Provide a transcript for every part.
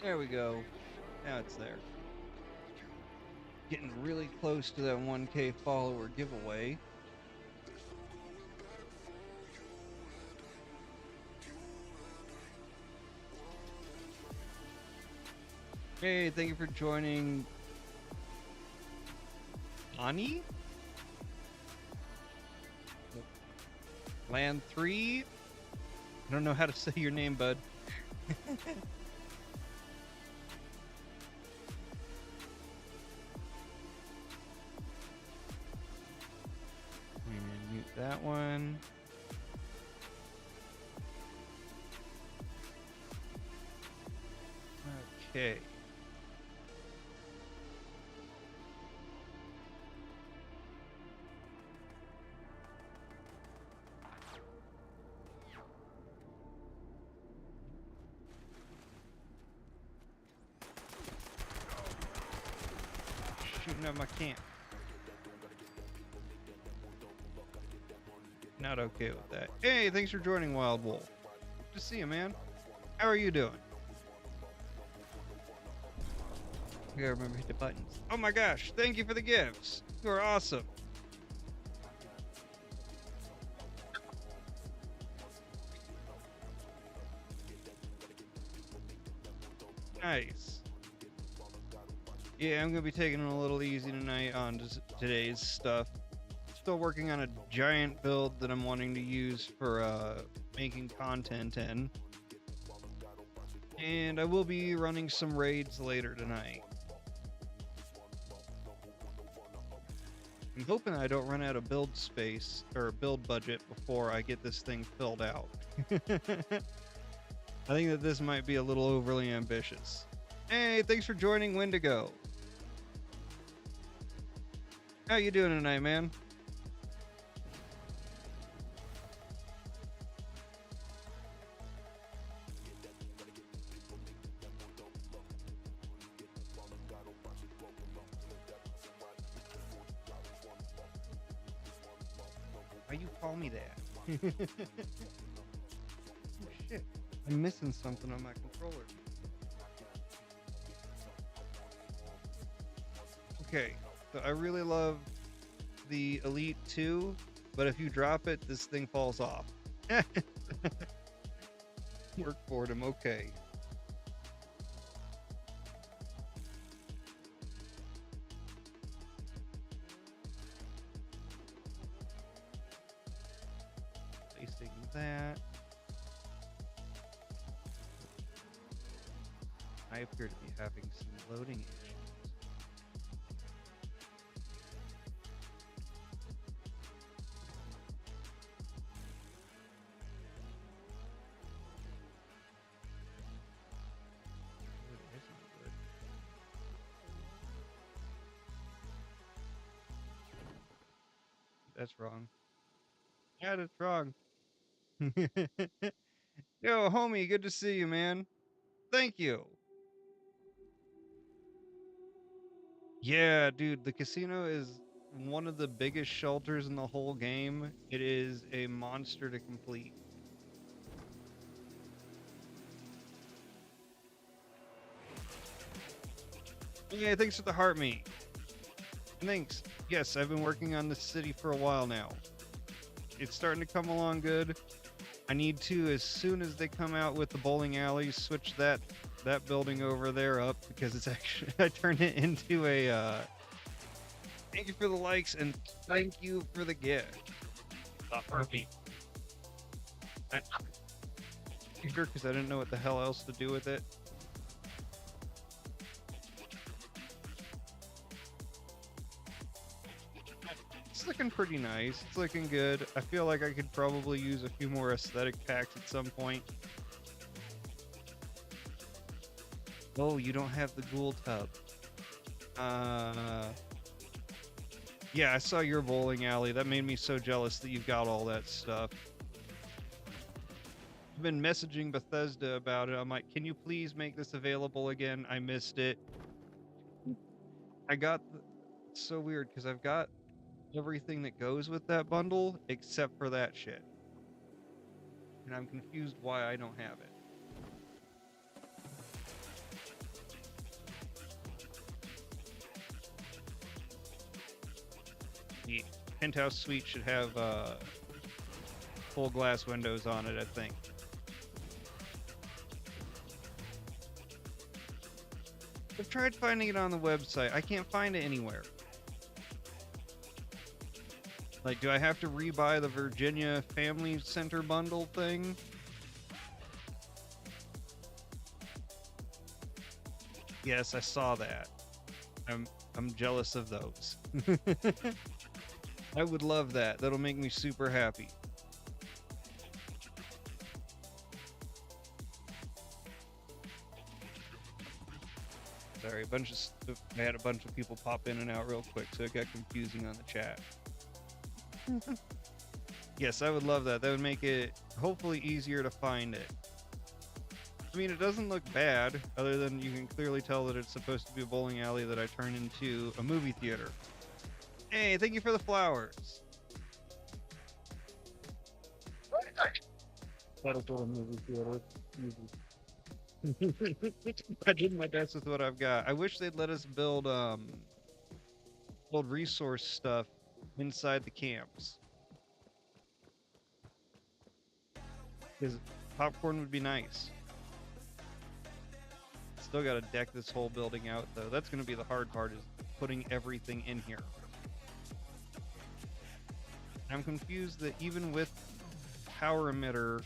There we go. Now it's there. Getting really close to that 1K follower giveaway. Hey, thank you for joining. Ani? Land 3? I don't know how to say your name, bud. And mute that one. Okay. Shooting up my camp. Not okay with that. Hey, thanks for joining, Wild Wolf. Good to see you, man. How are you doing? You gotta remember to hit the buttons. Oh my gosh, thank you for the gifts. You are awesome. Nice. Yeah, I'm gonna be taking it a little easy tonight on today's stuff. Still working on a giant build that I'm wanting to use for making content in. And I will be running some raids later tonight. I'm hoping I don't run out of build space or build budget before I get this thing filled out. I think that this might be a little overly ambitious. Hey, thanks for joining Wendigo. How you doing tonight, man? Why you call me that? Oh shit, I'm missing something on my controller. Okay, so I really love the Elite 2, but if you drop it, this thing falls off. Work for them, okay. Placing that. I appear to be having some loading issues. That's wrong. Yeah, that's wrong. Yo, homie, good to see you, man. Thank you. Yeah, dude, the casino is one of the biggest shelters in the whole game. It is a monster to complete. Yeah, thanks for the heart meat. Thanks. Yes, I've been working on this city for a while now. It's starting to come along good. I need to, as soon as they come out with the bowling alley, switch that building over there up, because it's actually, I turned it into a thank you for the likes and thank you for the gift. Perfect. Sure, because I didn't know what the hell else to do with it. It's looking pretty nice. It's looking good. I feel like I could probably use a few more aesthetic packs at some point. Oh, you don't have the ghoul tub. Yeah, I saw your bowling alley. That made me so jealous that you've got all that stuff. I've been messaging Bethesda about it. I'm like, can you please make this available again? I missed it. It's so weird because I've got everything that goes with that bundle except for that shit. And I'm confused why I don't have it. The penthouse suite should have full glass windows on it, I think. I've tried finding it on the website. I can't find it anywhere. Like, do I have to rebuy the Virginia Family Center bundle thing? Yes, I saw that. I'm jealous of those. I would love that. That'll make me super happy. Sorry, I had a bunch of people pop in and out real quick, so it got confusing on the chat. Yes, I would love that. That would make it hopefully easier to find it. I mean, it doesn't look bad, other than you can clearly tell that it's supposed to be a bowling alley that I turned into a movie theater. Hey, thank you for the flowers. That is what a movie theater is. I did my best with what I've got. I wish they'd let us build resource stuff inside the camps. Because popcorn would be nice. Still got to deck this whole building out, though. That's going to be the hard part, is putting everything in here. I'm confused that even with power emitter,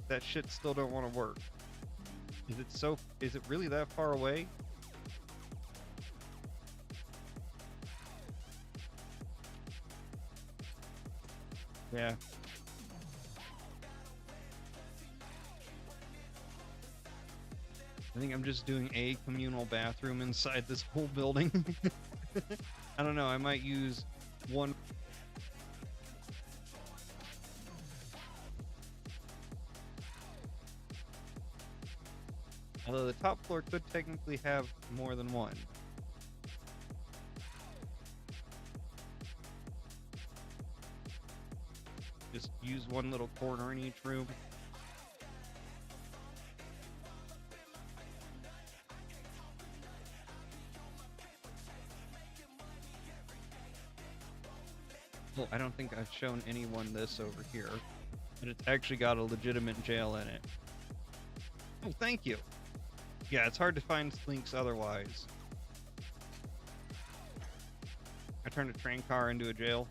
that shit still don't want to work. Is it really that far away? Yeah. I think I'm just doing a communal bathroom inside this whole building. I don't know, I might use one. Although the top floor could technically have more than one. Just use one little corner in each room. Well, I don't think I've shown anyone this over here, but it's actually got a legitimate jail in it. Oh, thank you. Yeah, it's hard to find links otherwise. I turned a train car into a jail.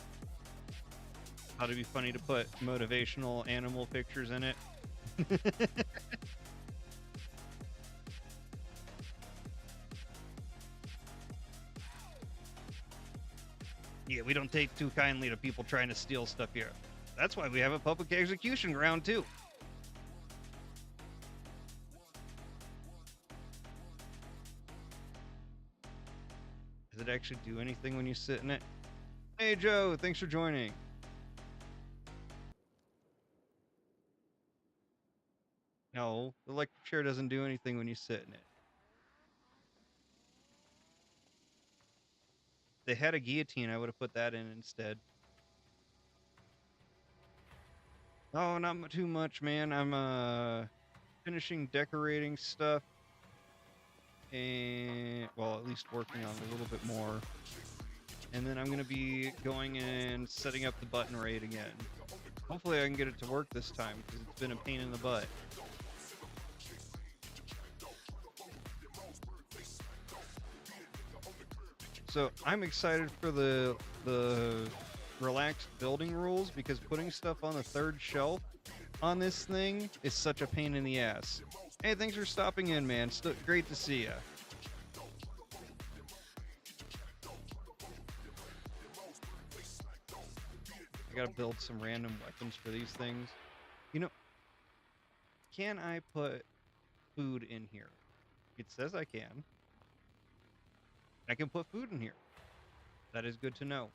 Thought it'd be funny to put motivational animal pictures in it. Yeah, we don't take too kindly to people trying to steal stuff here. That's why we have a public execution ground, too. Does it actually do anything when you sit in it? Hey, Joe, thanks for joining. No, the electric chair doesn't do anything when you sit in it. If they had a guillotine, I would have put that in instead. Oh, not too much, man. I'm finishing decorating stuff, and well, at least working on a little bit more. And then I'm gonna be going and setting up the button raid again. Hopefully I can get it to work this time, because it's been a pain in the butt. So I'm excited for the relaxed building rules, because putting stuff on the third shelf on this thing is such a pain in the ass. Hey, thanks for stopping in, man. Great to see ya. I gotta build some random weapons for these things. You know, can I put food in here? It says I can. I can put food in here. That is good to know.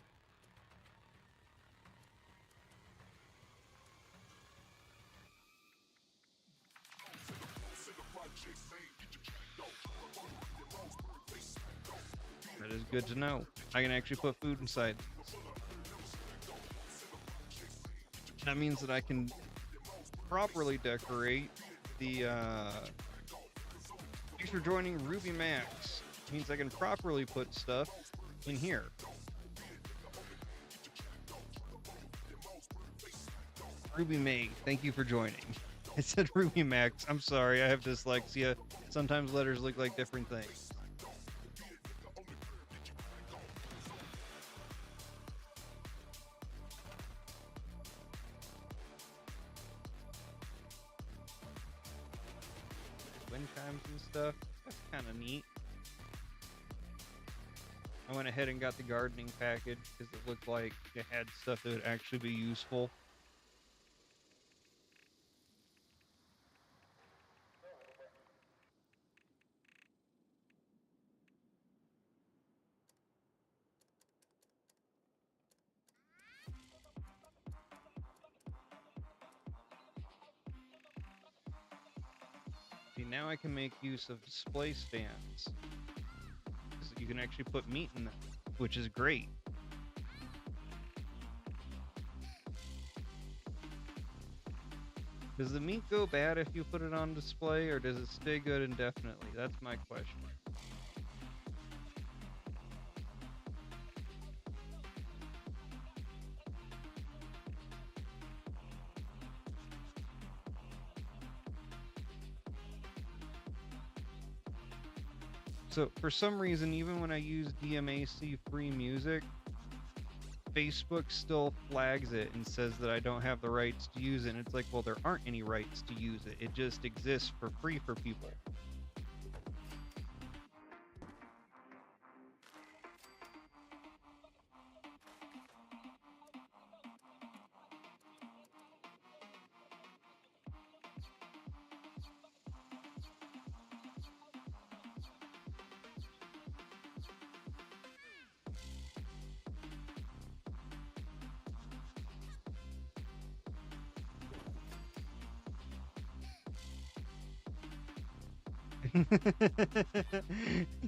That is good to know. I can actually put food inside. That means that I can properly decorate the, Thanks for joining Ruby Max. Means I can properly put stuff in here. Ruby May, thank you for joining. I said Ruby Max. I'm sorry, I have dyslexia. Sometimes letters look like different things. Wind chimes and stuff. That's kind of neat. I went ahead and got the gardening package because it looked like it had stuff that would actually be useful. See, now I can make use of display stands. You can actually put meat in them, which is great. Does the meat go bad if you put it on display, or does it stay good indefinitely? That's my question. So for some reason, even when I use DMAC free music, Facebook still flags it and says that I don't have the rights to use it. And it's like, well, there aren't any rights to use it. It just exists for free for people.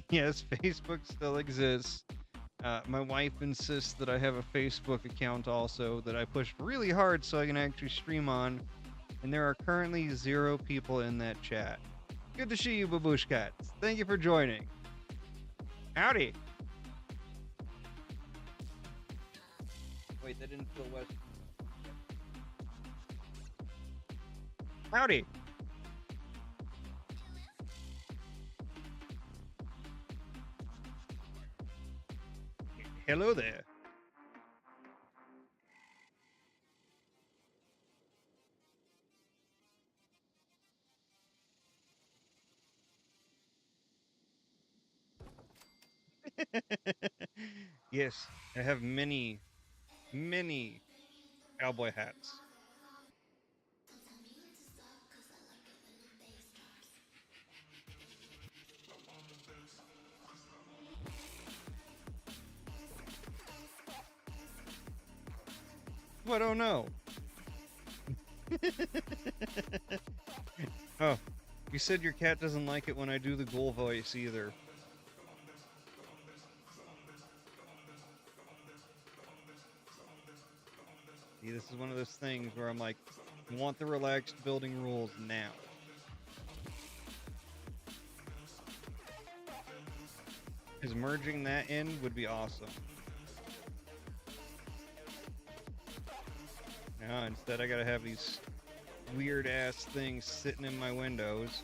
Yes, Facebook still exists. My wife insists that I have a Facebook account also that I pushed really hard so I can actually stream on, and there are currently 0 people in that chat. Good to see you, Baboosh Cats. Thank you for joining. Howdy. Wait, that didn't feel West. Howdy. Hello there. Yes, I have many cowboy hats. What? Oh no. Oh, you said your cat doesn't like it when I do the ghoul voice either. See, this is one of those things where I'm like, I want the relaxed building rules now. Because merging that in would be awesome. No, instead I gotta have these weird ass things sitting in my windows.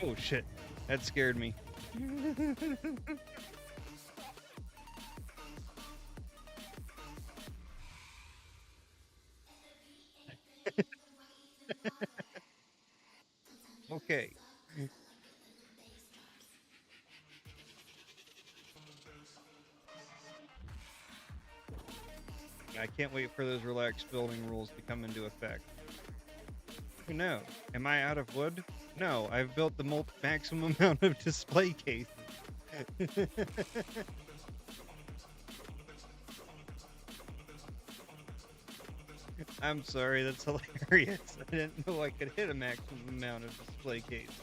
Oh shit, that scared me. Okay. I can't wait for those relaxed building rules to come into effect. No. Am I out of wood? No, I've built the maximum amount of display cases. I'm sorry, that's hilarious. I didn't know I could hit a maximum amount of display cases.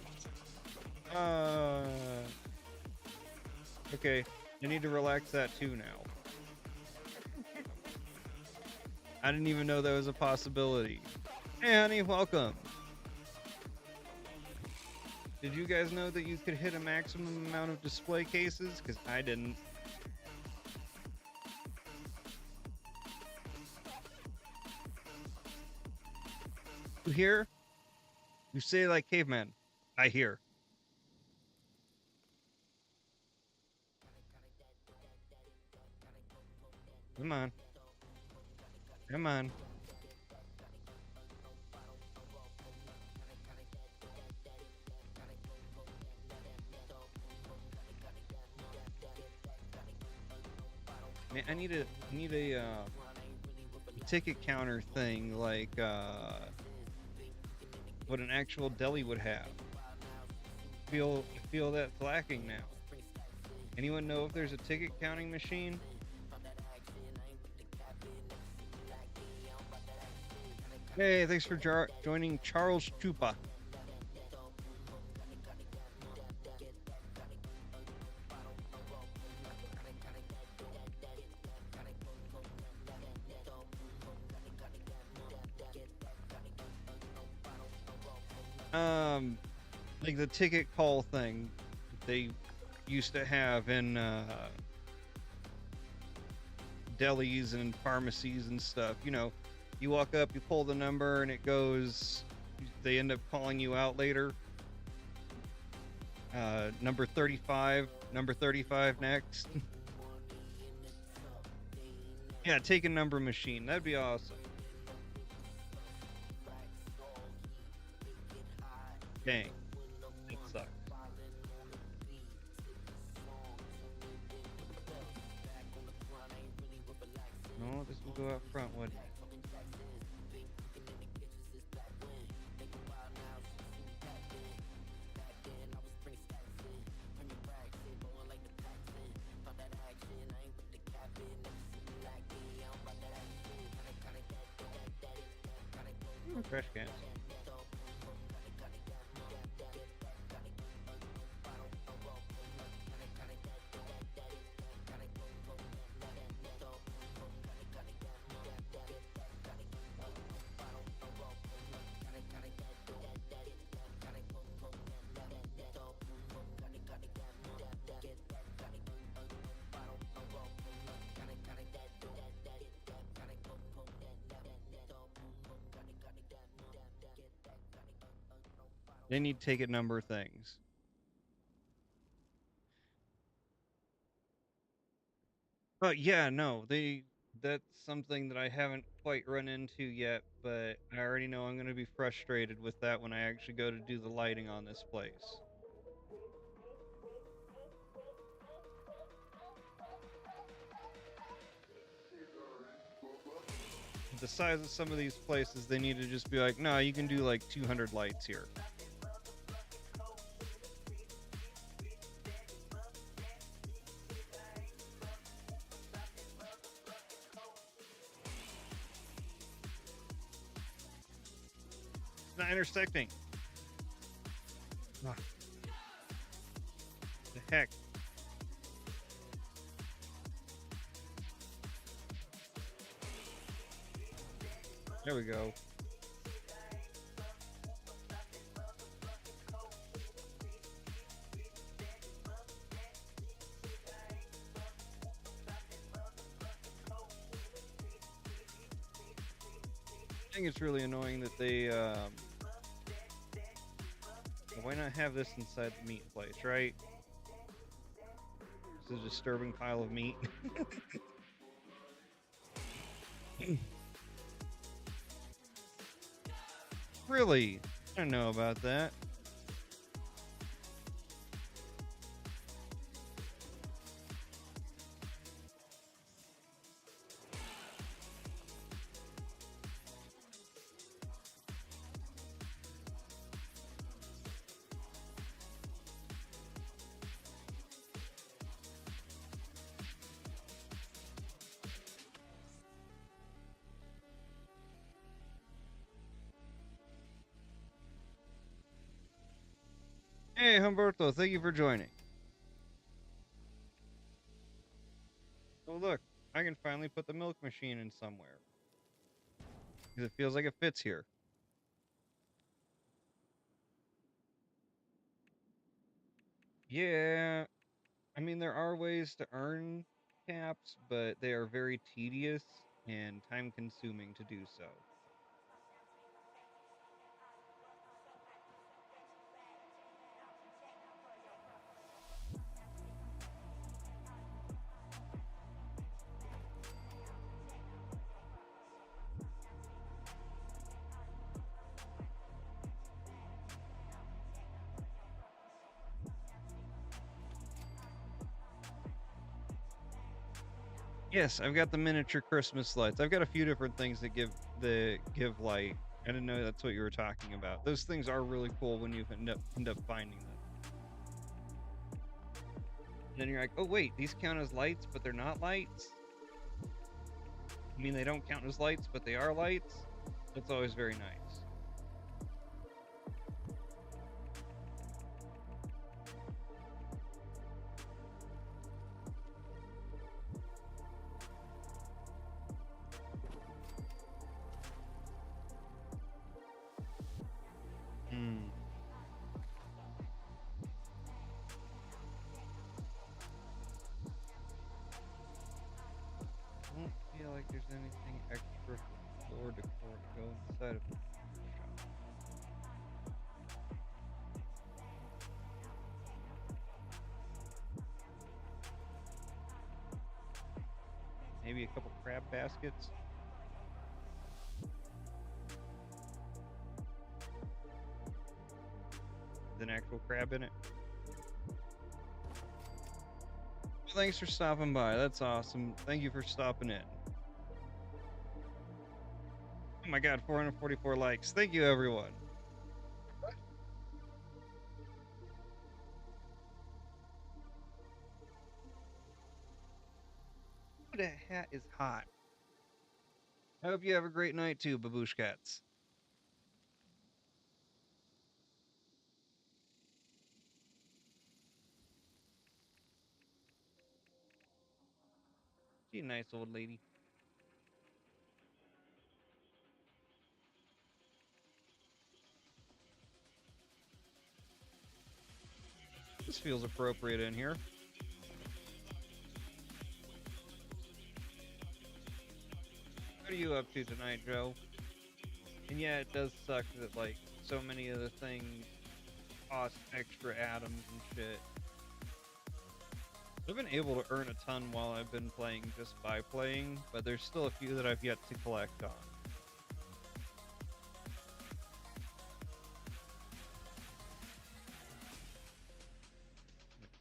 Okay, I need to relax that too now. I didn't even know that was a possibility. Hey honey, welcome. Did you guys know that you could hit a maximum amount of display cases? Because I didn't. You hear? You say like caveman. I hear. Come on. Come on. Man, I need a ticket counter thing like what an actual deli would have. Feel that's lacking now. Anyone know if there's a ticket counting machine? Hey, thanks for joining Charles Chupa. Um, like the ticket call thing they used to have in delis and pharmacies and stuff. You know, you walk up, you pull the number, and it goes. They end up calling you out later. Number 35, number 35 next. Yeah, take a number machine. That'd be awesome. Dang, it sucks. No, this will go out front, wouldn't it? Trash cans. They need ticket number things. But yeah, no, that's something that I haven't quite run into yet, but I already know I'm going to be frustrated with that when I actually go to do the lighting on this place. The size of some of these places, they need to just be like, no, you can do like 200 lights here. It's not intersecting. Ah, the heck? There we go. I think it's really annoying that they, why not have this inside the meat place, right? It's a disturbing pile of meat. Really? I don't know about that. Hey, Humberto, thank you for joining. Oh, look, I can finally put the milk machine in somewhere. Because it feels like it fits here. Yeah, I mean, there are ways to earn caps, but they are very tedious and time consuming to do so. Yes, I've got the miniature Christmas lights. I've got a few different things that give light. I didn't know that's what you were talking about. Those things are really cool when you end up finding them. And then you're like, oh wait, these count as lights, but they're not lights. I mean, they don't count as lights, but they are lights. That's always very nice. Hmm. I don't feel like there's anything extra for floor decor to go inside of the shop. Maybe a couple crab baskets. With an actual crab in it. Well, thanks for stopping by. That's awesome. Thank you for stopping in. Oh my god, 444 likes. Thank you, everyone. That hat is hot. I hope you have a great night too, babushkats. She's a nice old lady. This feels appropriate in here. What are you up to tonight, Joe? And yeah, it does suck that like so many of the things cost extra atoms and shit. I've been able to earn a ton while I've been playing just by playing, but there's still a few that I've yet to collect on.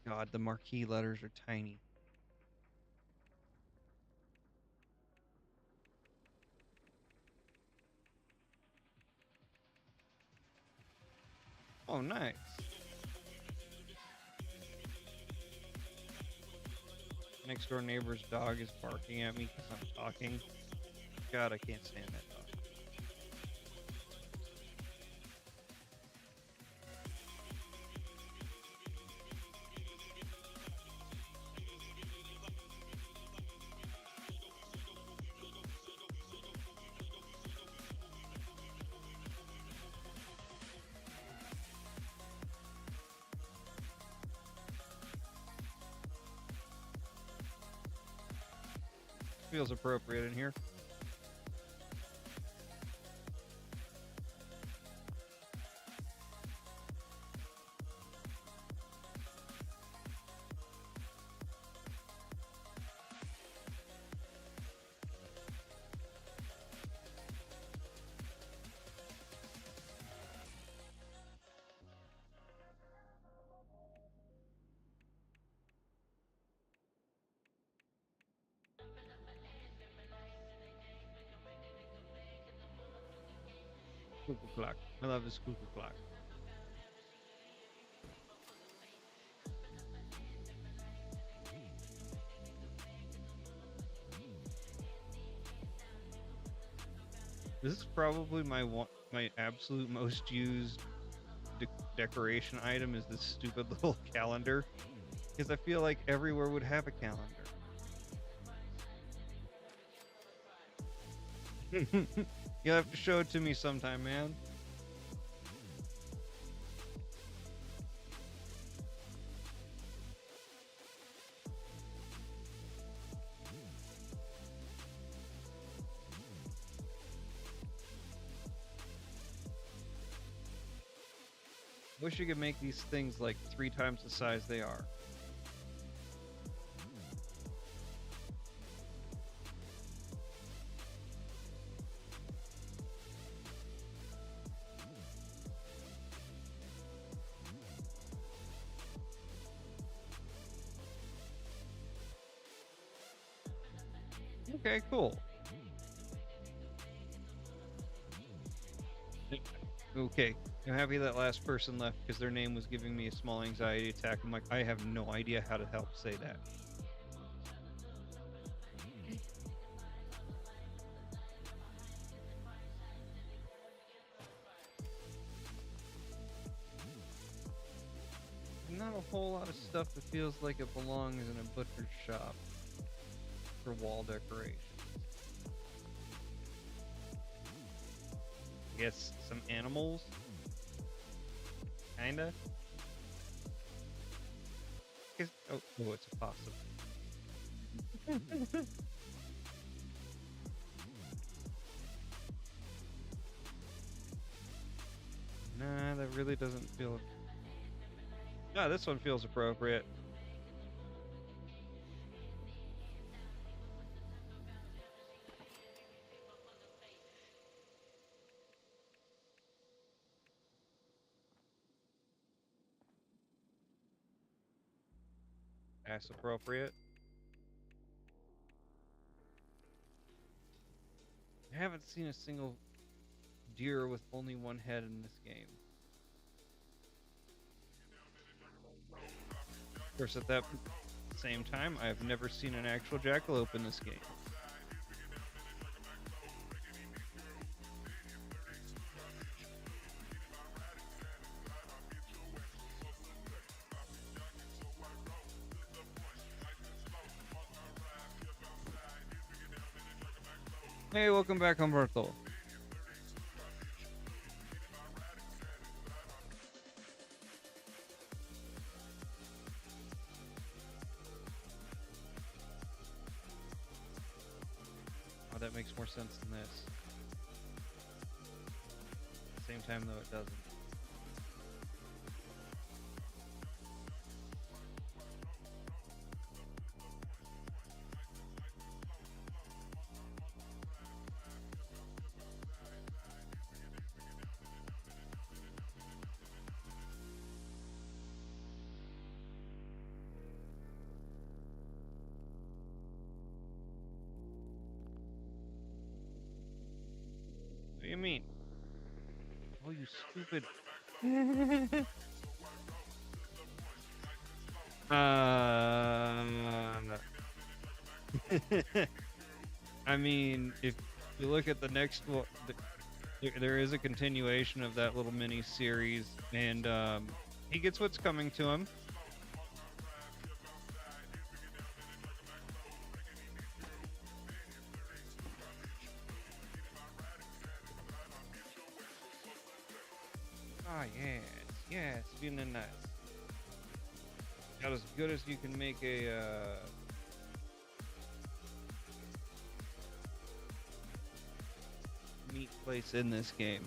God, the marquee letters are tiny. Oh, nice. Next door neighbor's dog is barking at me because I'm talking. God, I can't stand that dog. Feels appropriate in here. Cuckoo clock. I love this cuckoo clock. This is probably my absolute most used decoration item is this stupid little calendar, because I feel like everywhere would have a calendar. You'll have to show it to me sometime, man. Wish you could make these things like 3 times the size they are. Okay, cool. Okay, I'm happy that last person left because their name was giving me a small anxiety attack. I'm like, I have no idea how to help say that. Not a whole lot of stuff that feels like it belongs in a butcher's shop for wall decoration. I guess some animals? Kinda? Oh, it's a possum. Nah, that really doesn't feel... No, this one feels appropriate. That's appropriate. I haven't seen a single deer with only one head in this game. Of course, at that same time, I've never seen an actual jackalope in this game. Hey, welcome back, Humberto. Oh, that makes more sense than this. At the same time, though, it doesn't. What do you mean? Oh, you stupid. I mean, if you look at the next one, there is a continuation of that little mini series, and he gets what's coming to him. Ah, yes, feeling nice. Got as good as you can make a meat place in this game.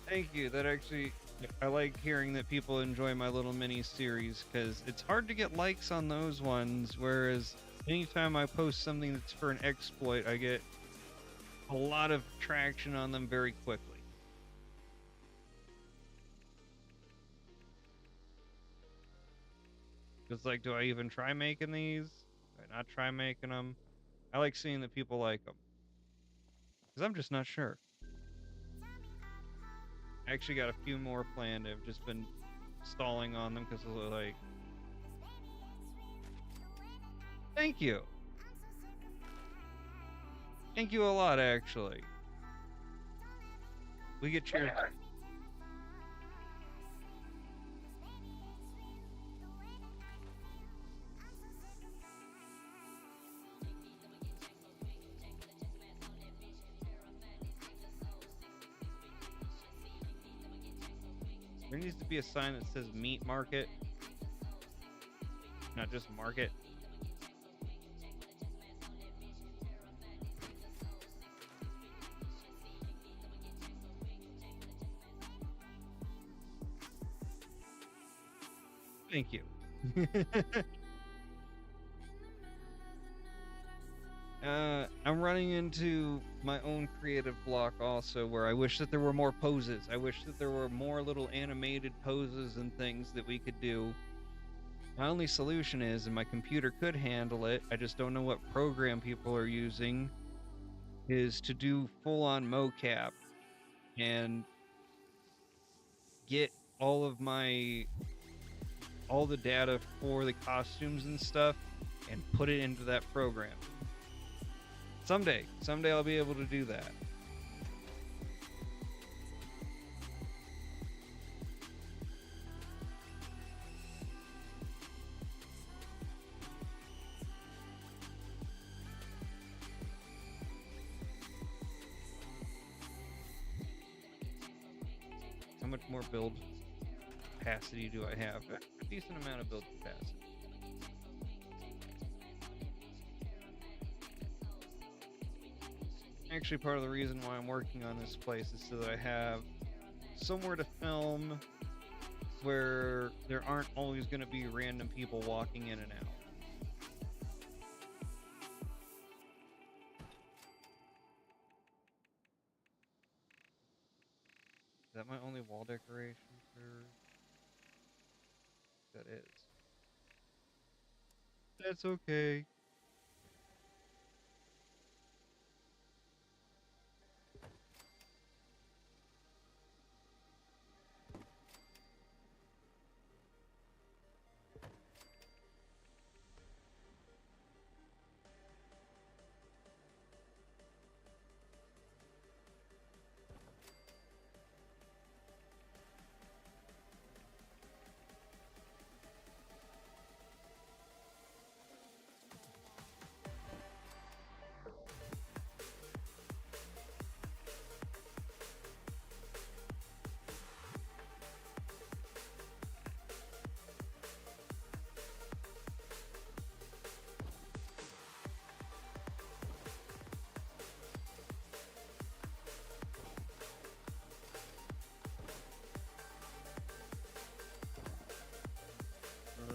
Thank you. That actually, I like hearing that people enjoy my little mini series because it's hard to get likes on those ones. Whereas anytime I post something that's for an exploit, I get a lot of traction on them very quickly. It's like, do I even try making these? Do I not try making them? I like seeing that people like them because I'm just not sure. I actually got a few more planned. I've just been stalling on them because they're like, thank you. Thank you a lot, actually. We get cheers. There needs to be a sign that says meat market, not just market. Thank you. I'm running into my own creative block also, where I wish that there were more poses. I wish that there were more little animated poses and things that we could do. My only solution is, and my computer could handle it, I just don't know what program people are using, is to do full-on mocap and get all the data for the costumes and stuff and put it into that program. Someday I'll be able to do that. How much more build capacity do I have? A decent amount of build capacity. Actually, part of the reason why I'm working on this place is so that I have somewhere to film where there aren't always going to be random people walking in and out. Is that my only wall decoration for... That is. That's okay.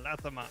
Lots of mods.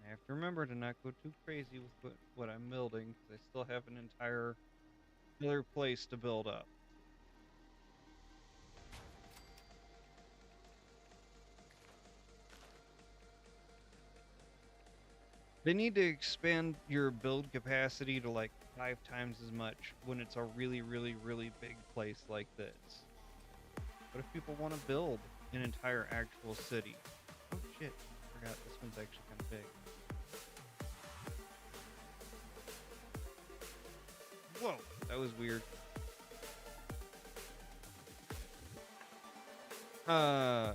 I have to remember to not go too crazy with what I'm building, because I still have an entire other place to build up. They need to expand your build capacity to like 5 times as much when it's a really, really, really big place like this. What if people want to build an entire actual city? Oh shit, I forgot this one's actually kind of big. Whoa, that was weird. Oh,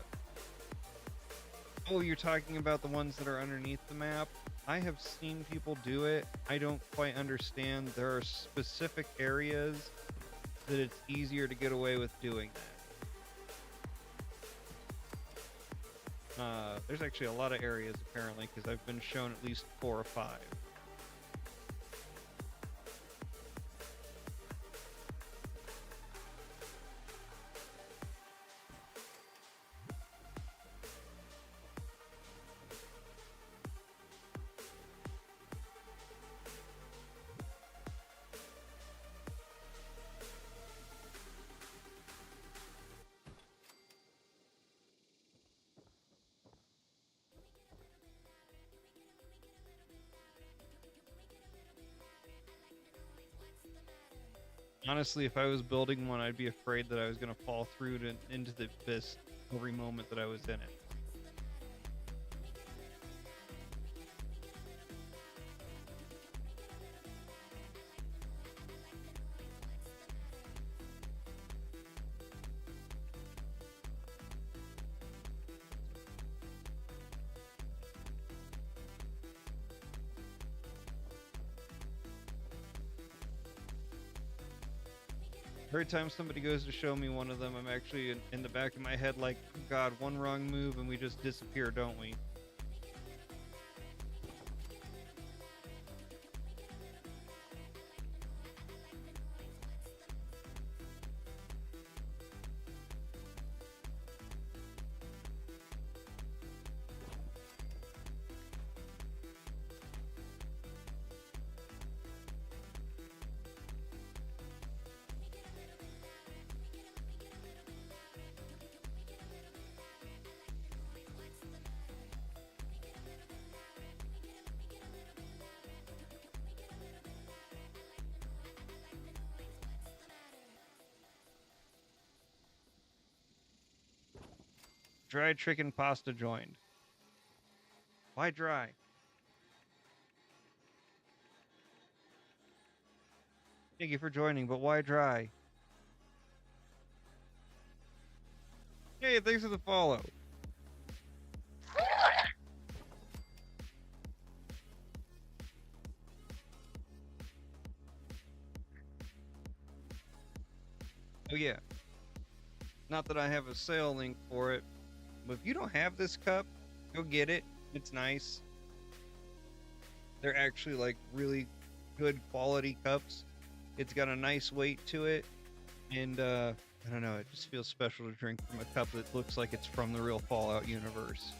you're talking about the ones that are underneath the map? I have seen people do it. I don't quite understand. There are specific areas that it's easier to get away with doing that. There's actually a lot of areas apparently, because I've been shown at least 4 or 5. Honestly, if I was building one, I'd be afraid that I was going to fall through into the abyss every moment that I was in it. Every time somebody goes to show me one of them, I'm actually in the back of my head like, oh God, one wrong move and we just disappear, don't we? Dry chicken pasta joined. Why dry? Thank you for joining, but why dry? Hey, thanks for the follow. Oh yeah. Not that I have a sale link for it, but if you don't have this cup, go get it. It's nice. They're actually like really good quality cups. It's got a nice weight to it, and I don't know, it just feels special to drink from a cup that looks like it's from the real Fallout universe.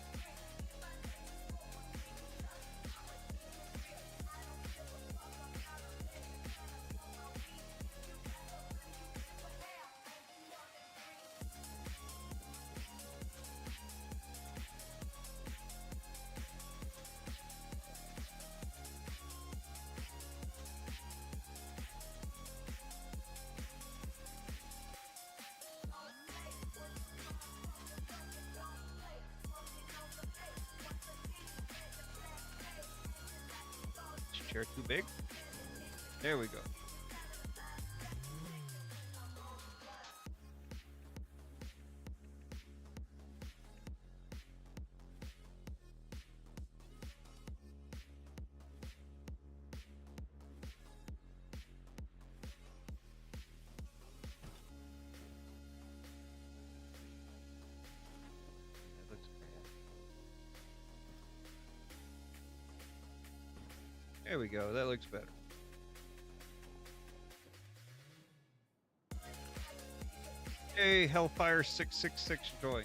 Chair too big? There we go. That looks bad. There we go. That looks better. Hey, Hellfire 666 joy.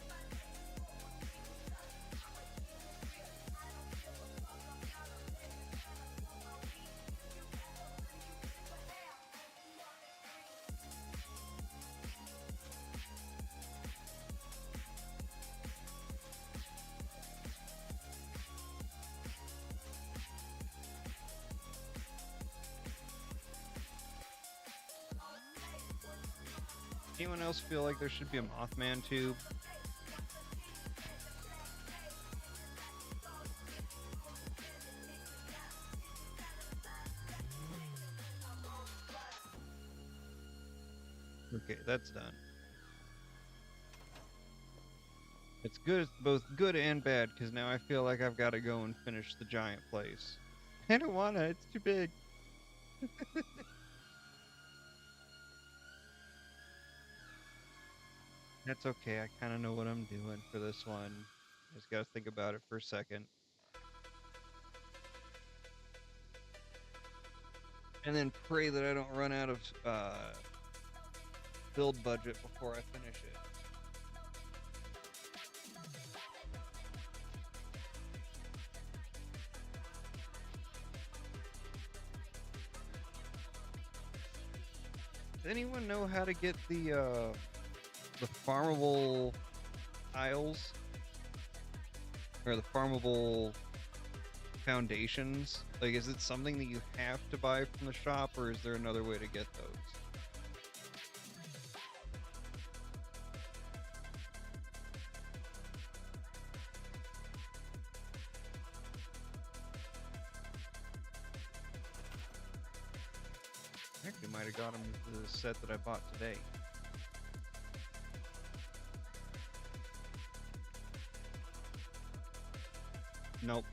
Anyone else feel like there should be a Mothman tube? Okay, that's done. It's good, both good and bad, because now I feel like I've got to go and finish the giant place. I don't wanna, it's too big. That's okay, I kind of know what I'm doing for this one. Just gotta think about it for a second. And then pray that I don't run out of build budget before I finish it. Does anyone know how to get the farmable tiles? Or the farmable foundations? Like, is it something that you have to buy from the shop, or is there another way to get those? Actually, might have got them with the set that I bought today. Nope.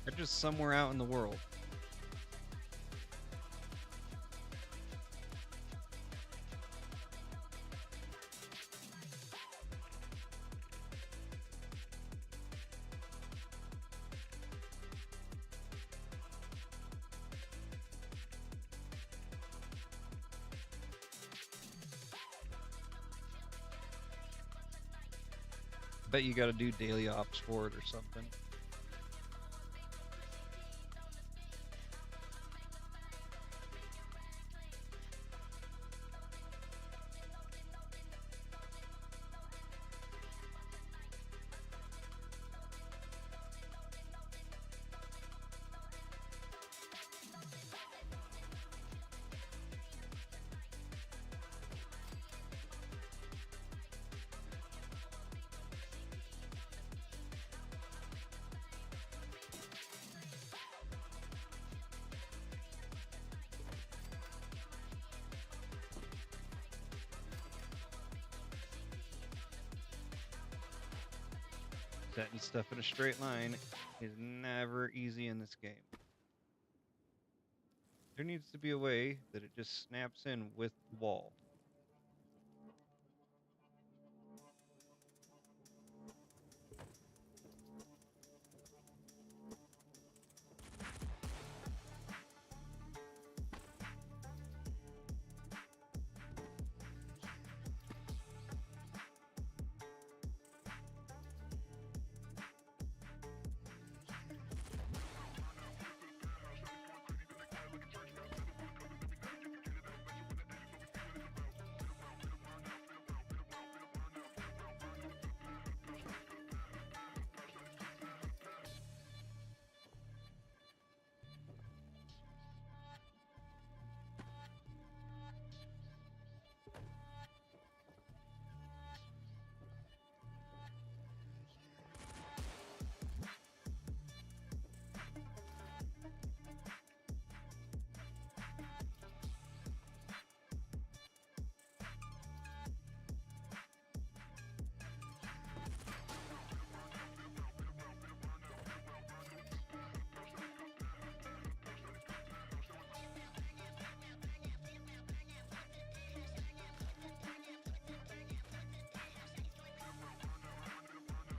I just somewhere out in the world. Bet you gotta do daily ops for it or something. Setting stuff in a straight line is never easy in this game. There needs to be a way that it just snaps in with the wall.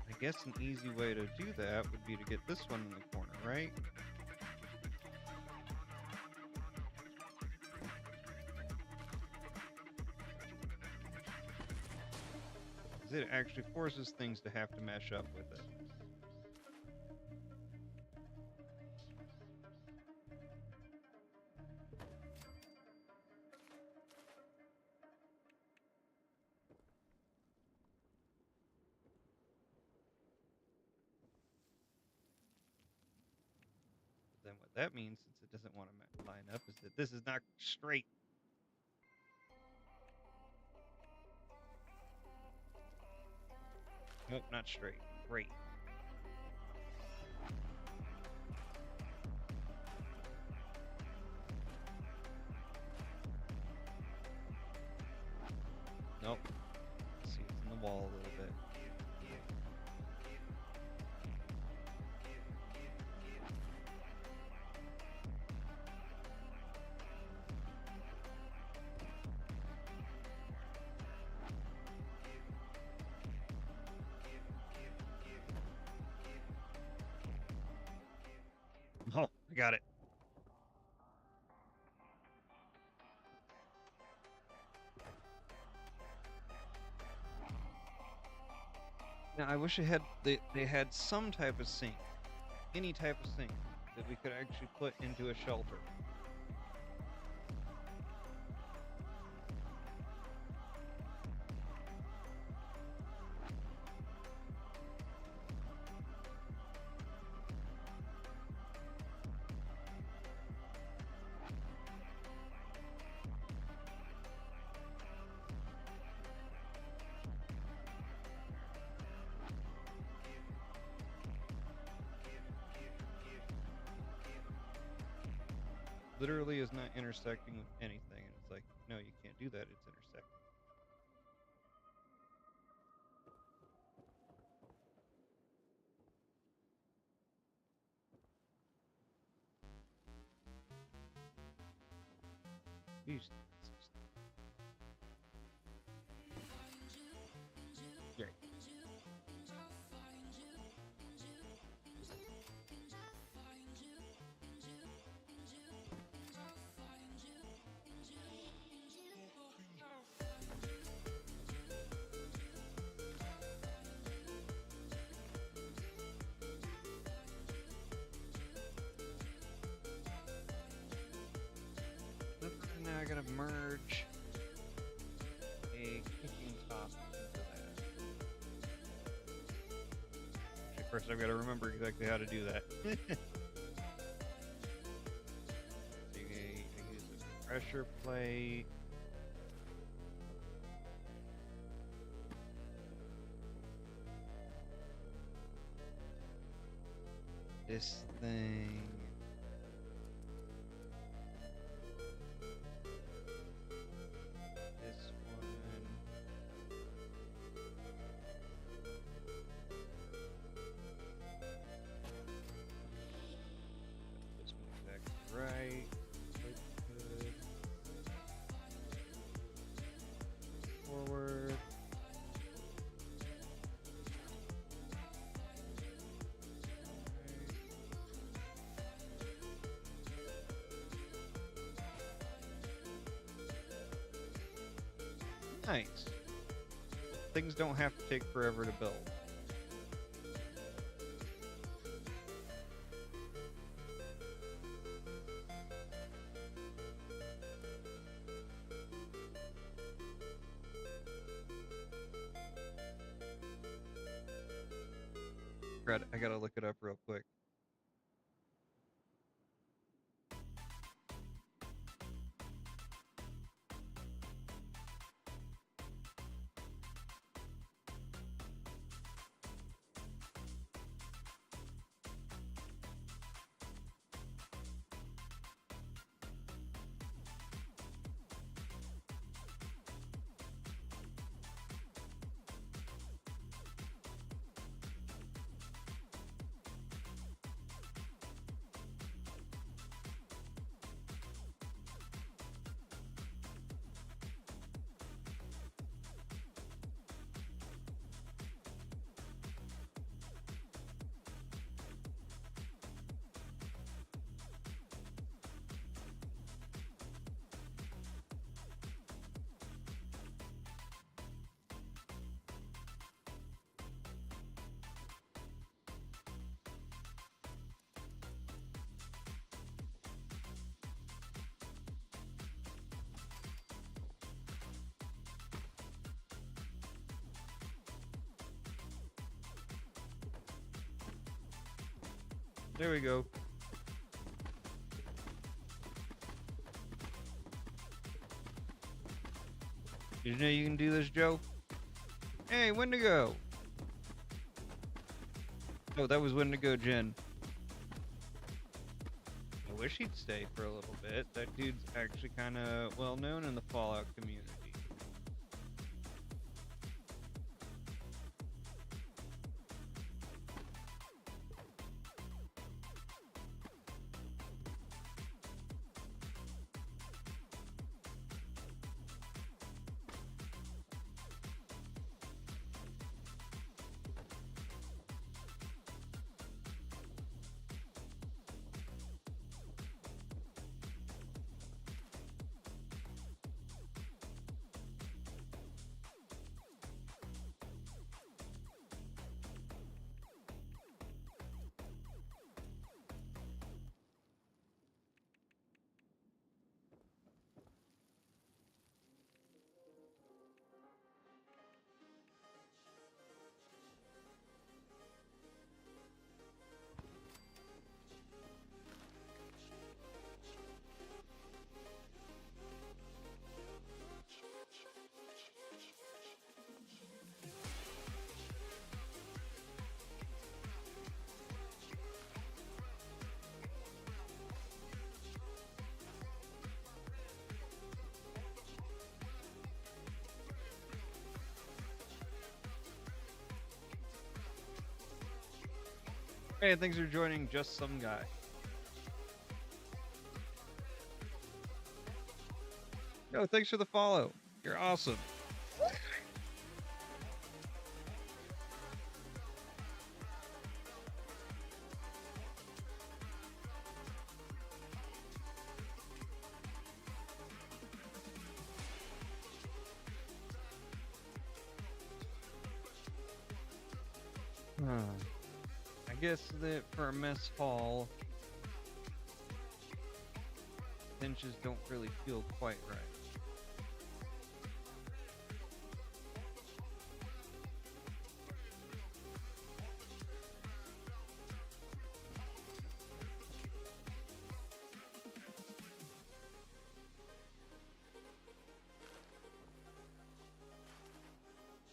I guess an easy way to do that would be to get this one in the corner, right? Because it actually forces things to have to mesh up with it. Then what that means, since it doesn't want to line up, is that this is not straight. Nope, not straight. Great. Nope. Let's see, it's in the wall a little bit. Oh, I got it. Now I wish they had some type of sink, any type of sink that we could actually put into a shelter. Literally is not intersecting with anything, and it's like, no, you can't do that. It's intersecting. Jeez. Great. Now I gotta merge a kicking top into that. Actually, first I've got to remember exactly how to do that. So I use a pressure plate. This thing. This one. This one exactly right. Good. Forward. Nice. Things don't have to take forever to build. I gotta look it up real quick. There we go. Did you know you can do this, Joe? Hey, Wendigo! Oh, that was Wendigo Jen. I wish he'd stay for a little bit. That dude's actually kind of well known in the Fallout community. Hey, thanks for joining Just Some Guy. No, thanks for the follow. You're awesome. I guess that for a mess hall, benches don't really feel quite right.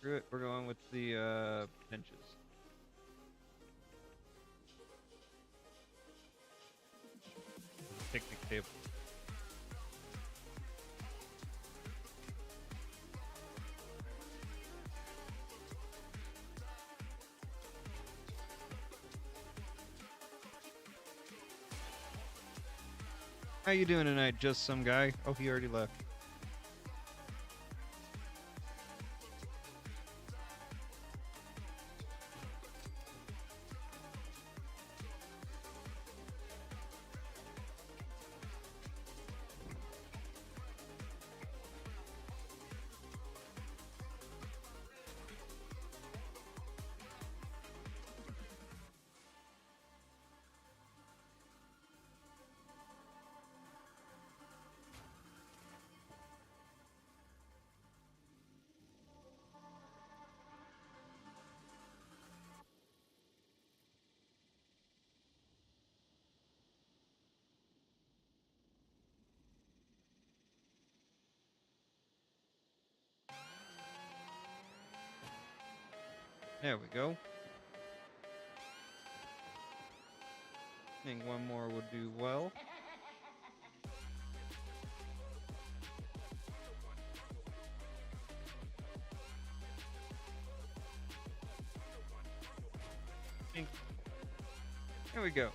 Screw it, we're going with the benches. Picnic table. How you doing tonight, just some guy? Oh, he already left. There we go. I think one more would do well. There we go.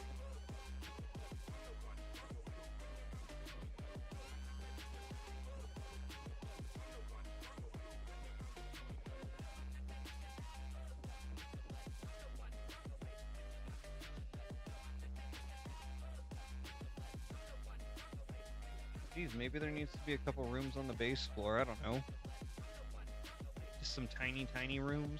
Geez, maybe there needs to be a couple rooms on the base floor. I don't know. Just some tiny, tiny rooms.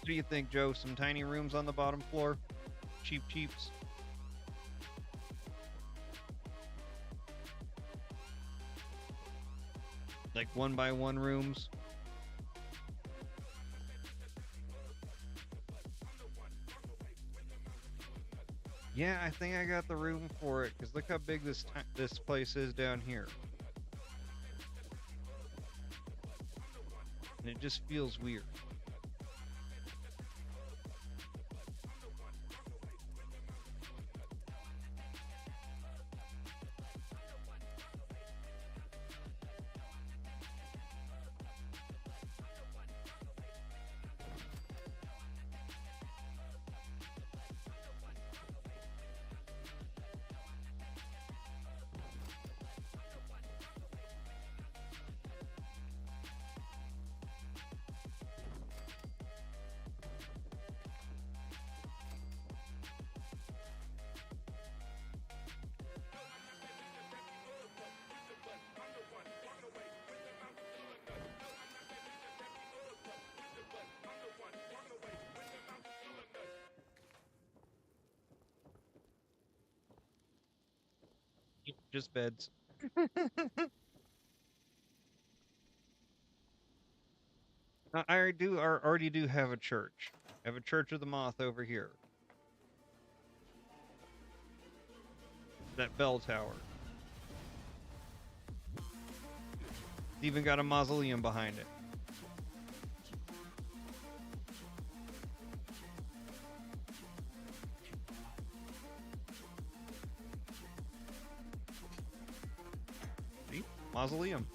What do you think, Joe? Some tiny rooms on the bottom floor? Cheap cheaps? Like 1x1 rooms? Yeah, I think I got the room for it, because look how big this place is down here. And it just feels weird. Just beds. I already do have a church. I have a Church of the Moth over here. That bell tower. It's even got a mausoleum behind it. See? Mausoleum.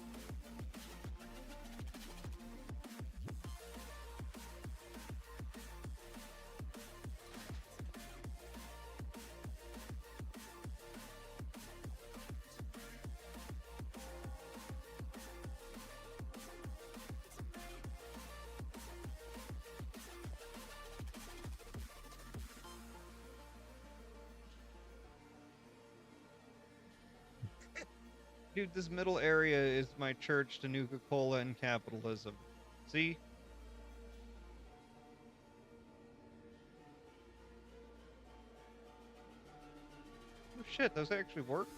Dude, this middle area is my church to Nuka-Cola and capitalism. See? Oh shit, those actually work?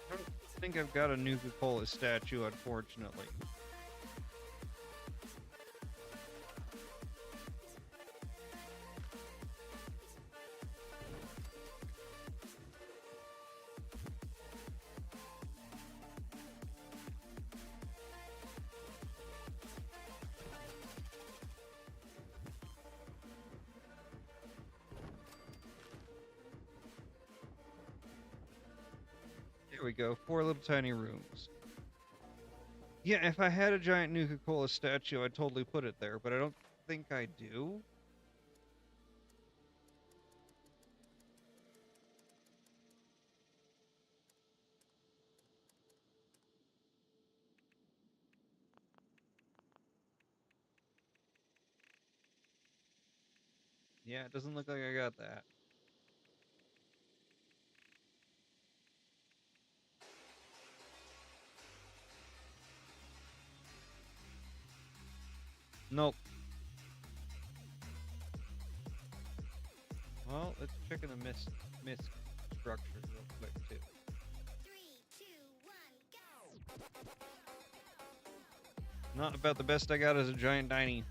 I don't think I've got a Nuka-Cola statue, unfortunately. There we go, 4 little tiny rooms. Yeah, if I had a giant Nuka-Cola statue, I'd totally put it there, but I don't think I do. Yeah, it doesn't look like I got that. Nope. Well, let's check in the mist structure real quick, too. 3, 2, 1, go! Not about the best I got as a giant Diny.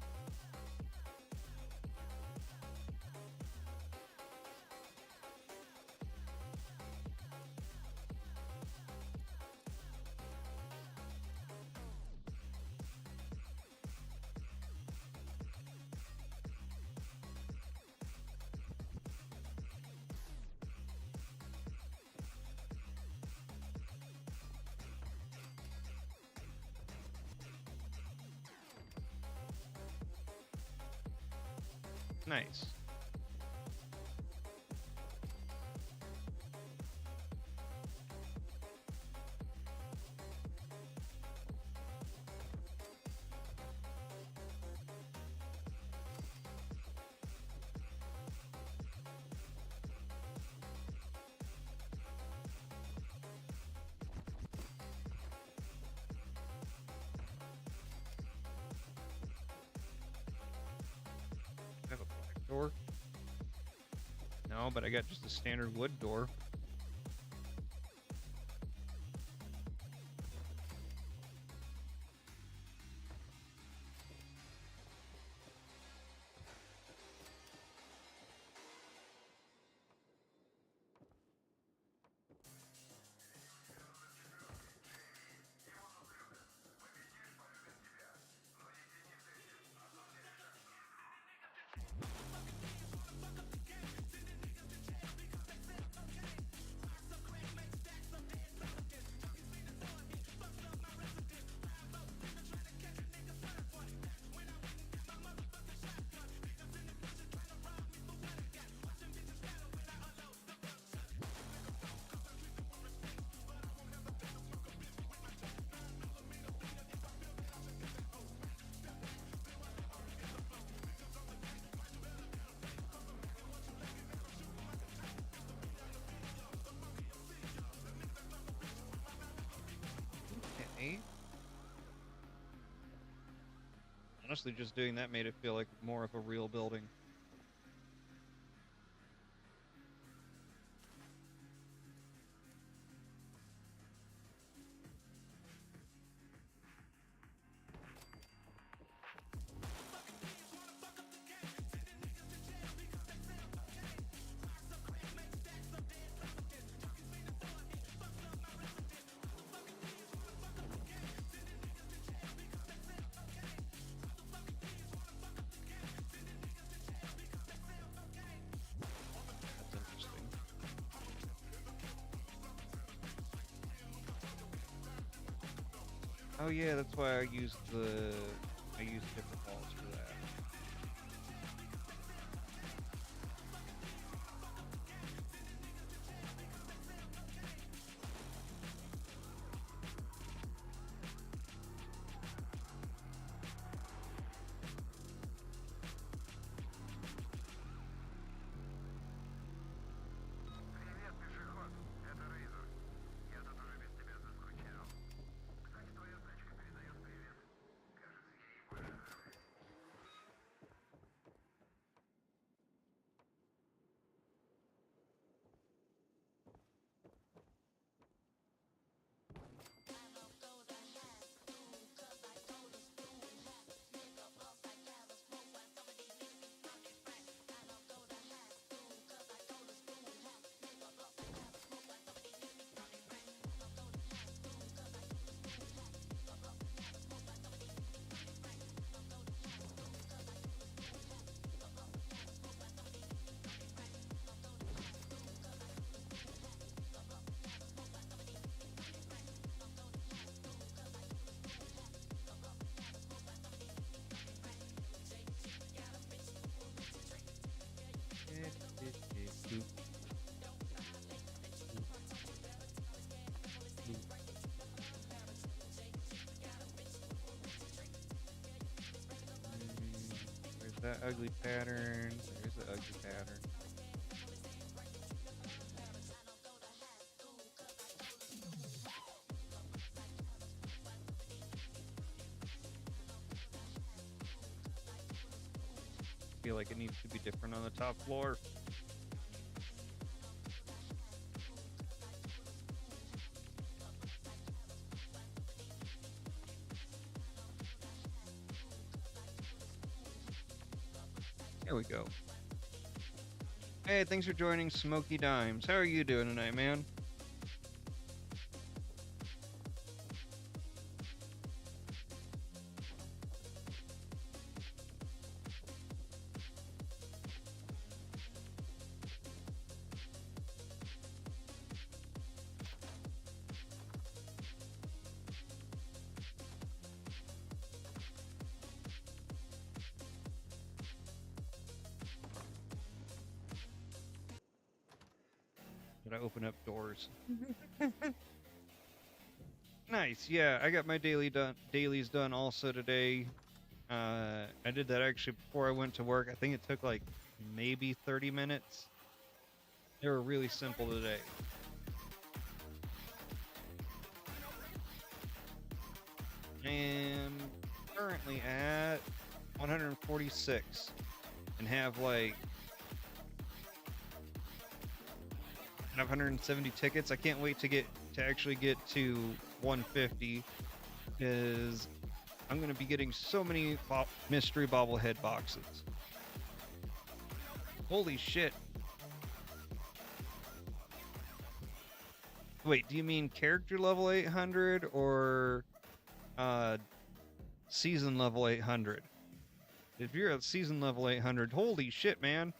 Nice. I have a black door. No, but I got just a standard wood door. Okay. Honestly, just doing that made it feel like more of a real building. That's interesting. Oh yeah, that's why I used different walls for that. That ugly pattern. There's the ugly pattern. Feel like it needs to be different on the top floor. There we go. Hey, thanks for joining Smoky Dimes. How are you doing tonight, man? Did I open up doors? Nice. Yeah, I got my dailies done also today. I did that actually before I went to work. I think it took like maybe 30 minutes. They were really simple today. I am currently at 146 and have like 170 tickets. I can't wait to actually get to 150 because I'm going to be getting so many mystery bobblehead boxes. Holy shit. Wait, do you mean character level 800 or season level 800? If you're at season level 800, holy shit, man.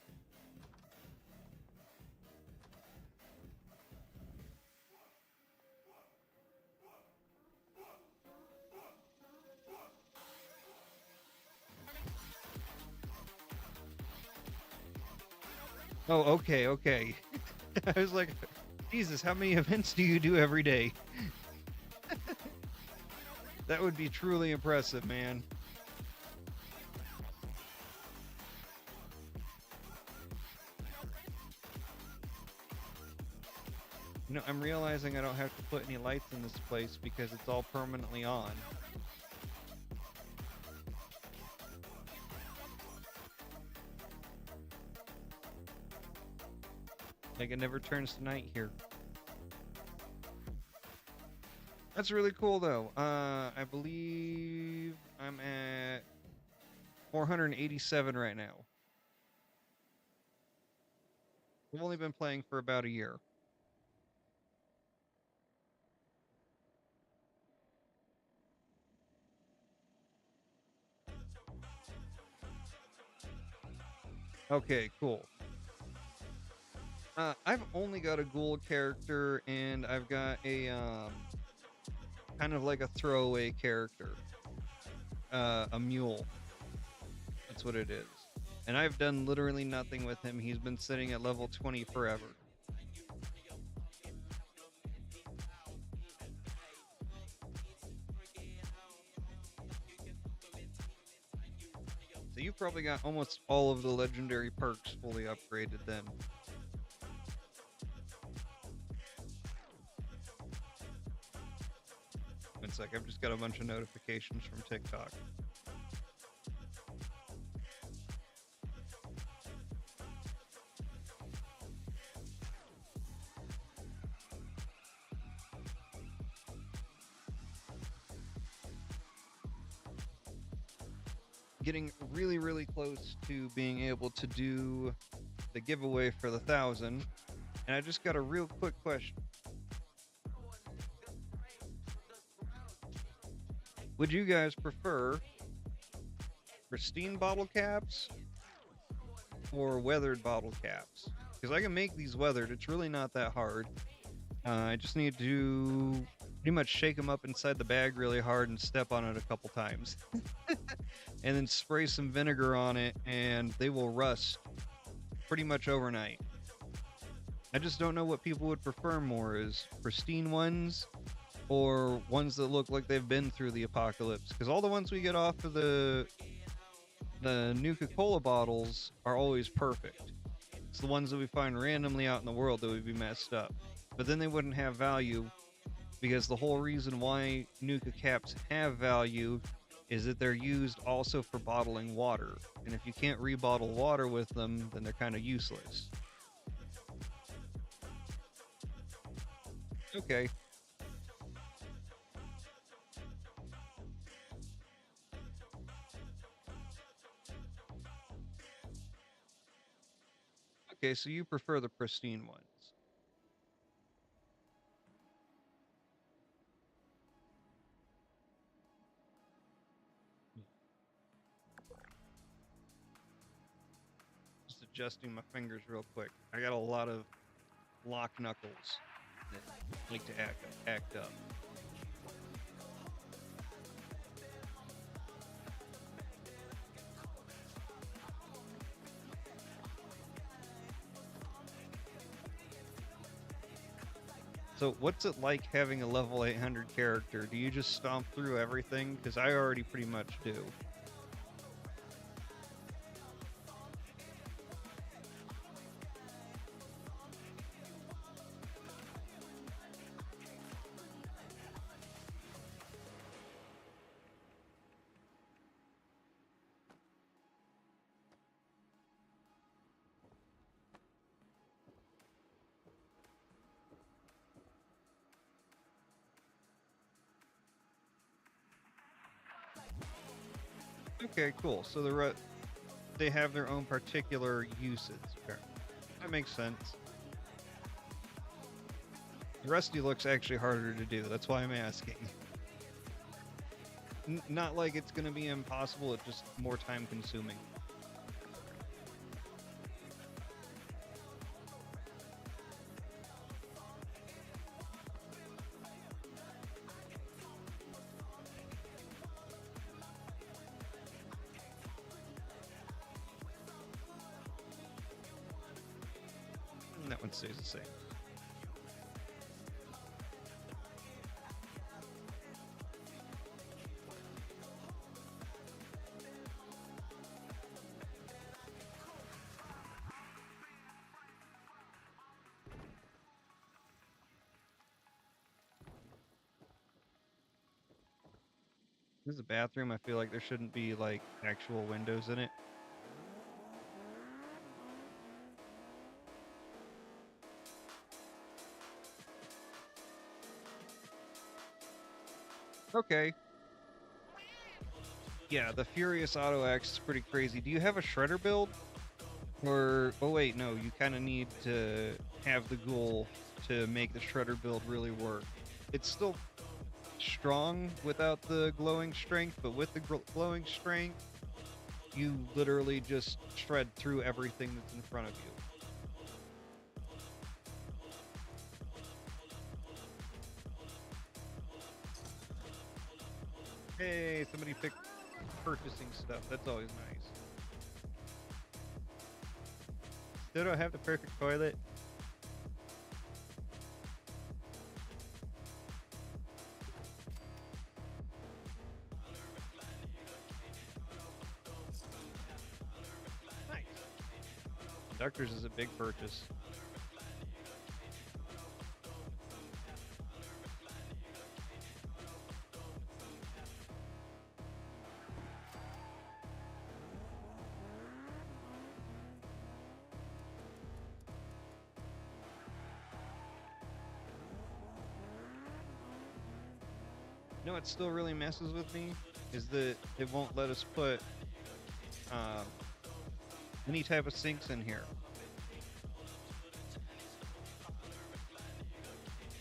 Oh, okay. I was like, Jesus, how many events do you do every day? That would be truly impressive, man. You know, I'm realizing I don't have to put any lights in this place because it's all permanently on. Like, it never turns to night here. That's really cool, though. I believe I'm at 487 right now. I've only been playing for about a year. Okay, cool. I've only got a ghoul character, and I've got a kind of like a throwaway character, a mule. That's what it is. And I've done literally nothing with him. He's been sitting at level 20 forever. So you've probably got almost all of the legendary perks fully upgraded then. It's like I've just got a bunch of notifications from TikTok. Getting really close to being able to do the giveaway for the 1,000, and I just got a real quick question. Would you guys prefer pristine bottle caps or weathered bottle caps? Because I can make these weathered. It's really not that hard. I just need to pretty much shake them up inside the bag really hard and step on it a couple times. And then spray some vinegar on it, and they will rust pretty much overnight. I just don't know what people would prefer more, is pristine ones or ones that look like they've been through the apocalypse. Because all the ones we get off of the The Nuka-Cola bottles are always perfect. It's the ones that we find randomly out in the world that would be messed up. But then they wouldn't have value because the whole reason why Nuka caps have value is that they're used also for bottling water. And if you can't rebottle water with them, then they're kind of useless. Okay. Okay, so you prefer the pristine ones. Just adjusting my fingers real quick. I got a lot of lock knuckles that like to act up. So what's it like having a level 800 character? Do you just stomp through everything? Because I already pretty much do. Okay, cool. So they have their own particular uses. Apparently. That makes sense. The Rusty looks actually harder to do. That's why I'm asking. Not like it's going to be impossible. It's just more time consuming. And that one stays the same. This is a bathroom. I feel like there shouldn't be like actual windows in it. Okay. Yeah, the Furious Auto Axe is pretty crazy. Do you have a shredder build? Or oh wait, no, you kind of need to have the ghoul to make the shredder build really work. It's still strong without the glowing strength, but with the glowing strength, you literally just shred through everything that's in front of you. Hey, somebody picked purchasing stuff. That's always nice. Still don't have the perfect toilet. Nice. Conductors is a big purchase. You know what still really messes with me is that it won't let us put um, any type of sinks in here.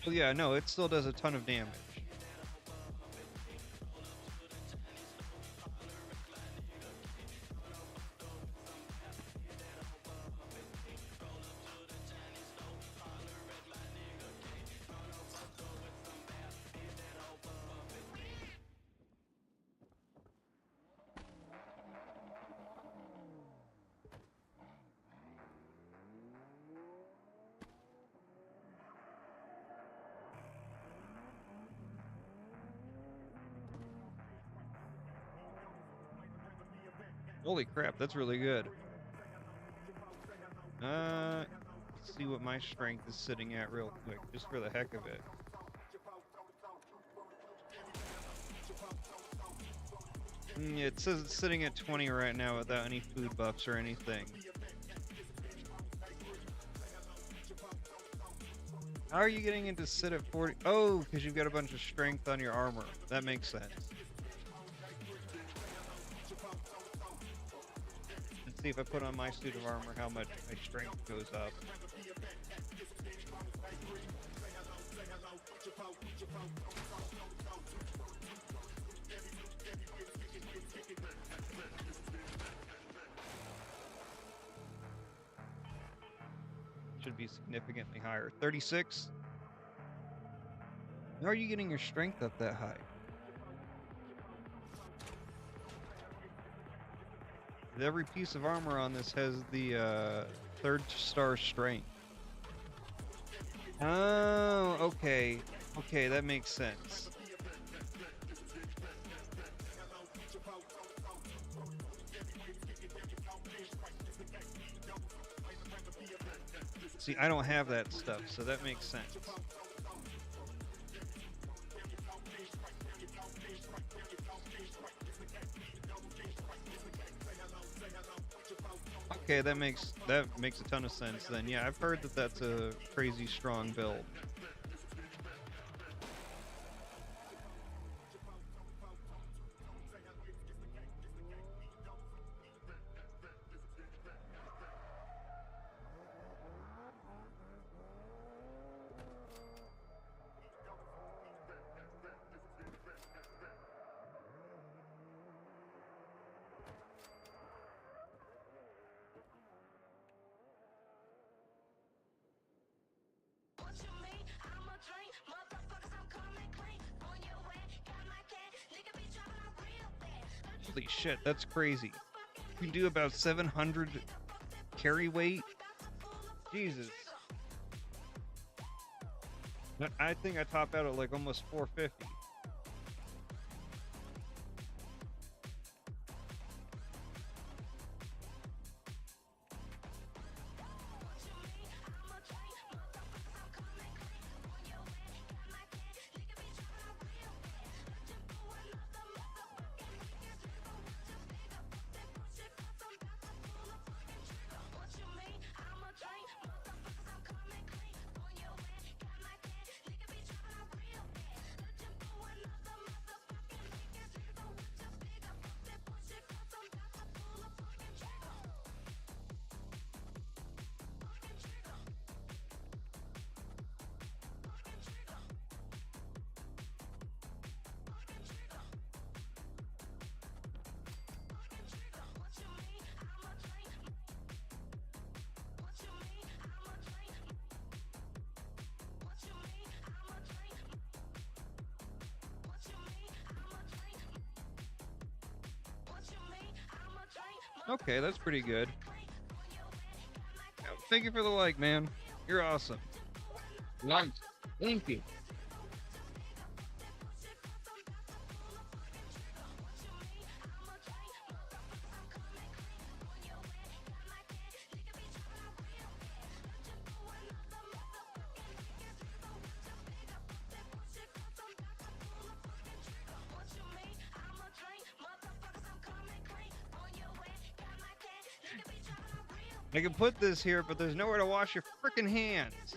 Well, yeah, no, it still does a ton of damage. Holy crap, that's really good. Let's see what my strength is sitting at real quick, just for the heck of it. It says it's sitting at 20 right now without any food buffs or anything. How are you getting it to sit at 40? Oh, because you've got a bunch of strength on your armor. That makes sense. Let's see if I put on my suit of armor how much my strength goes up. Should be significantly higher. 36? How are you getting your strength up that high? Every piece of armor on this has the 3rd star strength. Oh, okay. Okay, that makes sense. See, I don't have that stuff, so that makes sense. Okay, that makes a ton of sense then. Yeah, I've heard that that's a crazy strong build. Holy shit, that's crazy. You can do about 700 carry weight. Jesus. I think I top out at like almost 450. Okay, that's pretty good. Thank you for the like, man. You're awesome. Nice. Thank you. I can put this here, but there's nowhere to wash your freaking hands.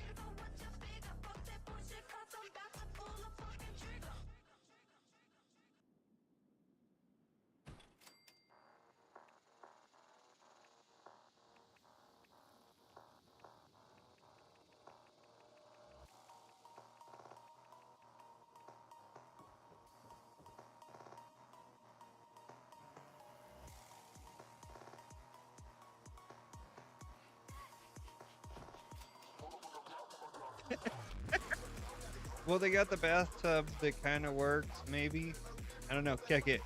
Well, they got the bathtub that kind of works, maybe. I don't know. Kick it.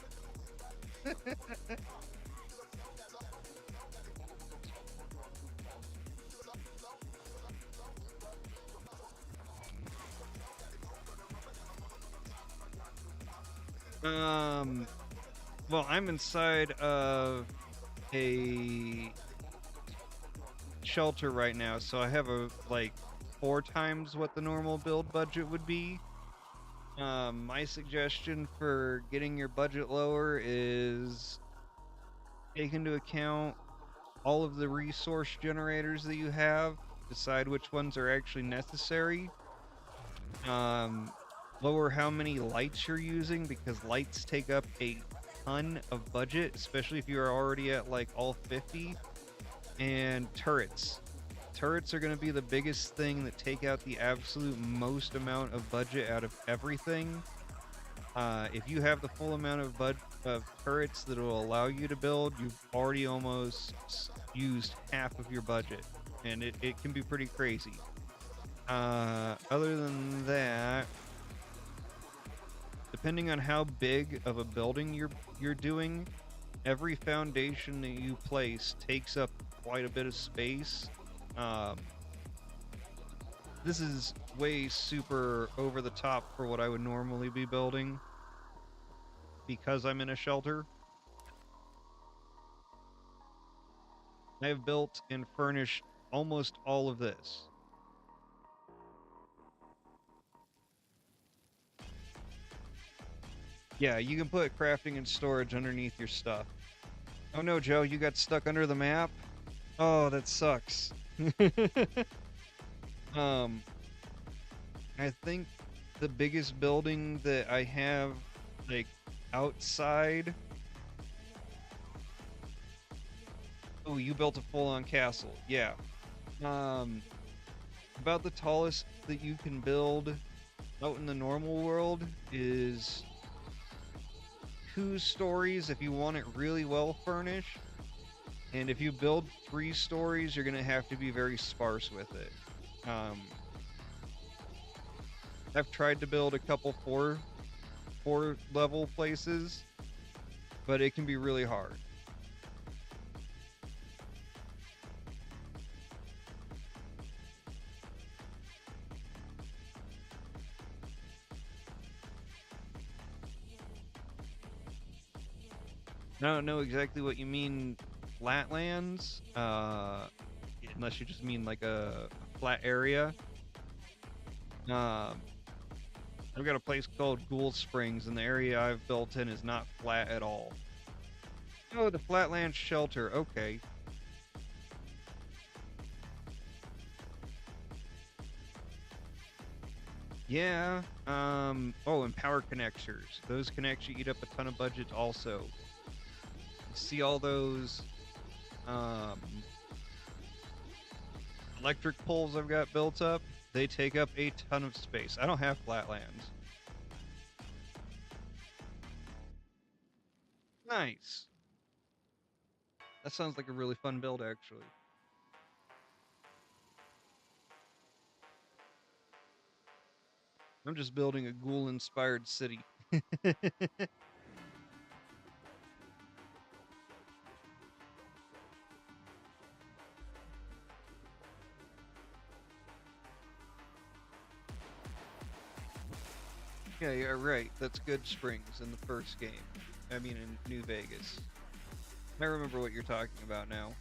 Well, I'm inside of a shelter right now, so I have a like 4 times what the normal build budget would be. My suggestion for getting your budget lower is take into account all of the resource generators that you have, decide which ones are actually necessary. Um, Lower how many lights you're using, because lights take up a ton of budget, especially if you're already at like all 50. And turrets. Turrets are going to be the biggest thing that take out the absolute most amount of budget out of everything. If you have the full amount of turrets that will allow you to build, you've already almost used half of your budget, and it can be pretty crazy. Other than that, depending on how big of a building you're doing, every foundation that you place takes up quite a bit of space. Um, this is way super over the top for what I would normally be building because I'm in a shelter. I have built and furnished almost all of this. Yeah, you can put crafting and storage underneath your stuff. Oh no, Joe, you got stuck under the map? Oh, that sucks. um, I think the biggest building that I have, like, outside... Oh, you built a full-on castle. Yeah. About the tallest that you can build out in the normal world is 2 stories if you want it really well furnished. And if you build 3 stories, you're going to have to be very sparse with it. I've tried to build a couple 4 level places, but it can be really hard. I don't know exactly what you mean, flatlands, unless you just mean like a flat area. I've got a place called Ghoul Springs, and the area I've built in is not flat at all. Oh, the Flatland Shelter, okay. Yeah, oh, and power connectors. Those can actually eat up a ton of budget also. See all those, electric poles I've got built up? They take up a ton of space. I don't have flatlands. Nice. That sounds like a really fun build, actually. I'm just building a ghoul-inspired city. Yeah, yeah, right. That's Good Springs in the first game. I mean, in New Vegas. I remember what you're talking about now.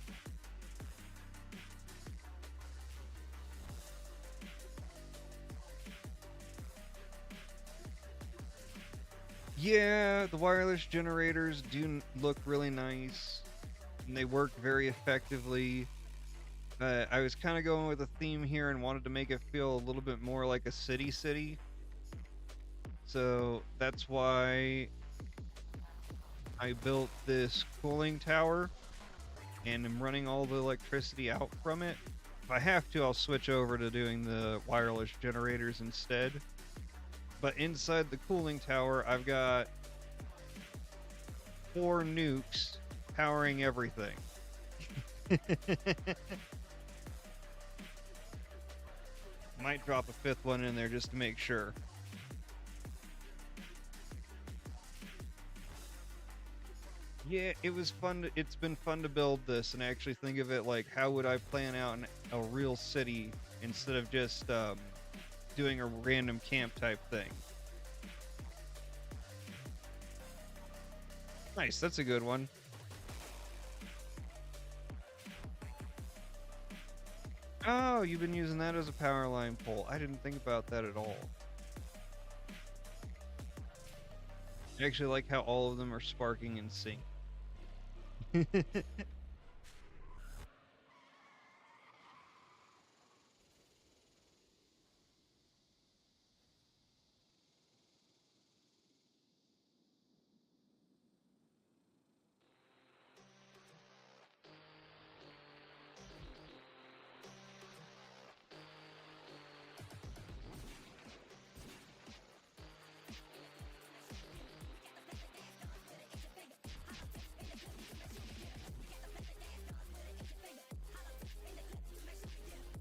Yeah, the wireless generators do look really nice, and they work very effectively. I was kind of going with a theme here and wanted to make it feel a little bit more like a city. So that's why I built this cooling tower and I'm running all the electricity out from it. If I have to, I'll switch over to doing the wireless generators instead. But inside the cooling tower, I've got 4 nukes powering everything. Might drop a 5th one in there just to make sure. Yeah, it was fun. It's been fun to build this and actually think of it like, how would I plan out a real city instead of just doing a random camp type thing. Nice, that's a good one. Oh, you've been using that as a power line pole. I didn't think about that at all. I actually like how all of them are sparking in sync.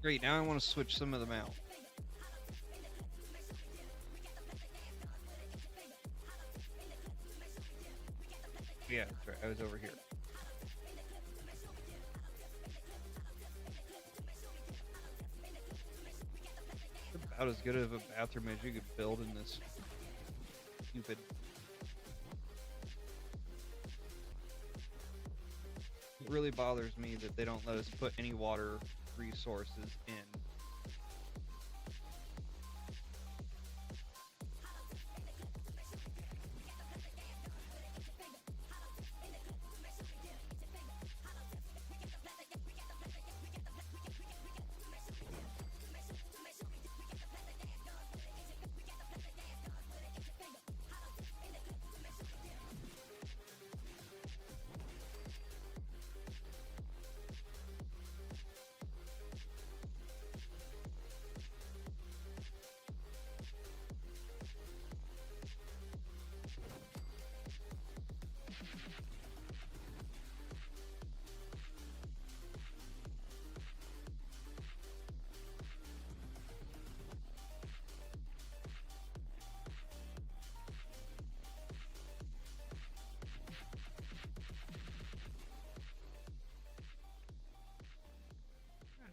Great, now I want to switch some of them out. Yeah, that's right. I was over here. It's about as good of a bathroom as you could build in this stupid. It really bothers me that they don't let us put any water resources in.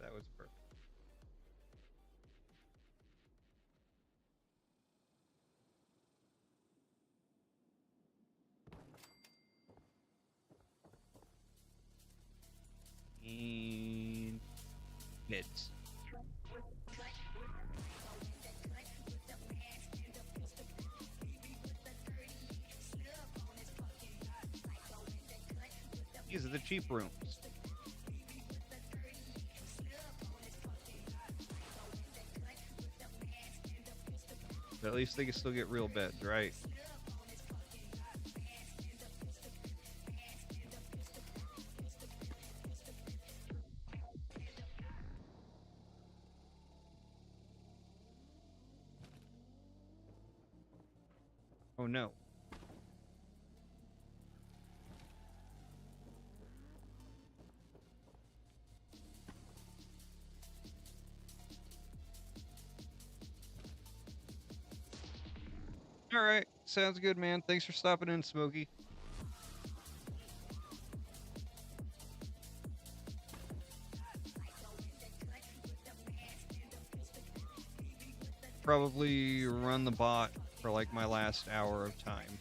That was perfect. And mids. These are the cheap rooms. But at least they can still get real beds, right? Oh no. All right, sounds good, man. Thanks for stopping in, Smokey. Probably run the bot for like my last hour of time.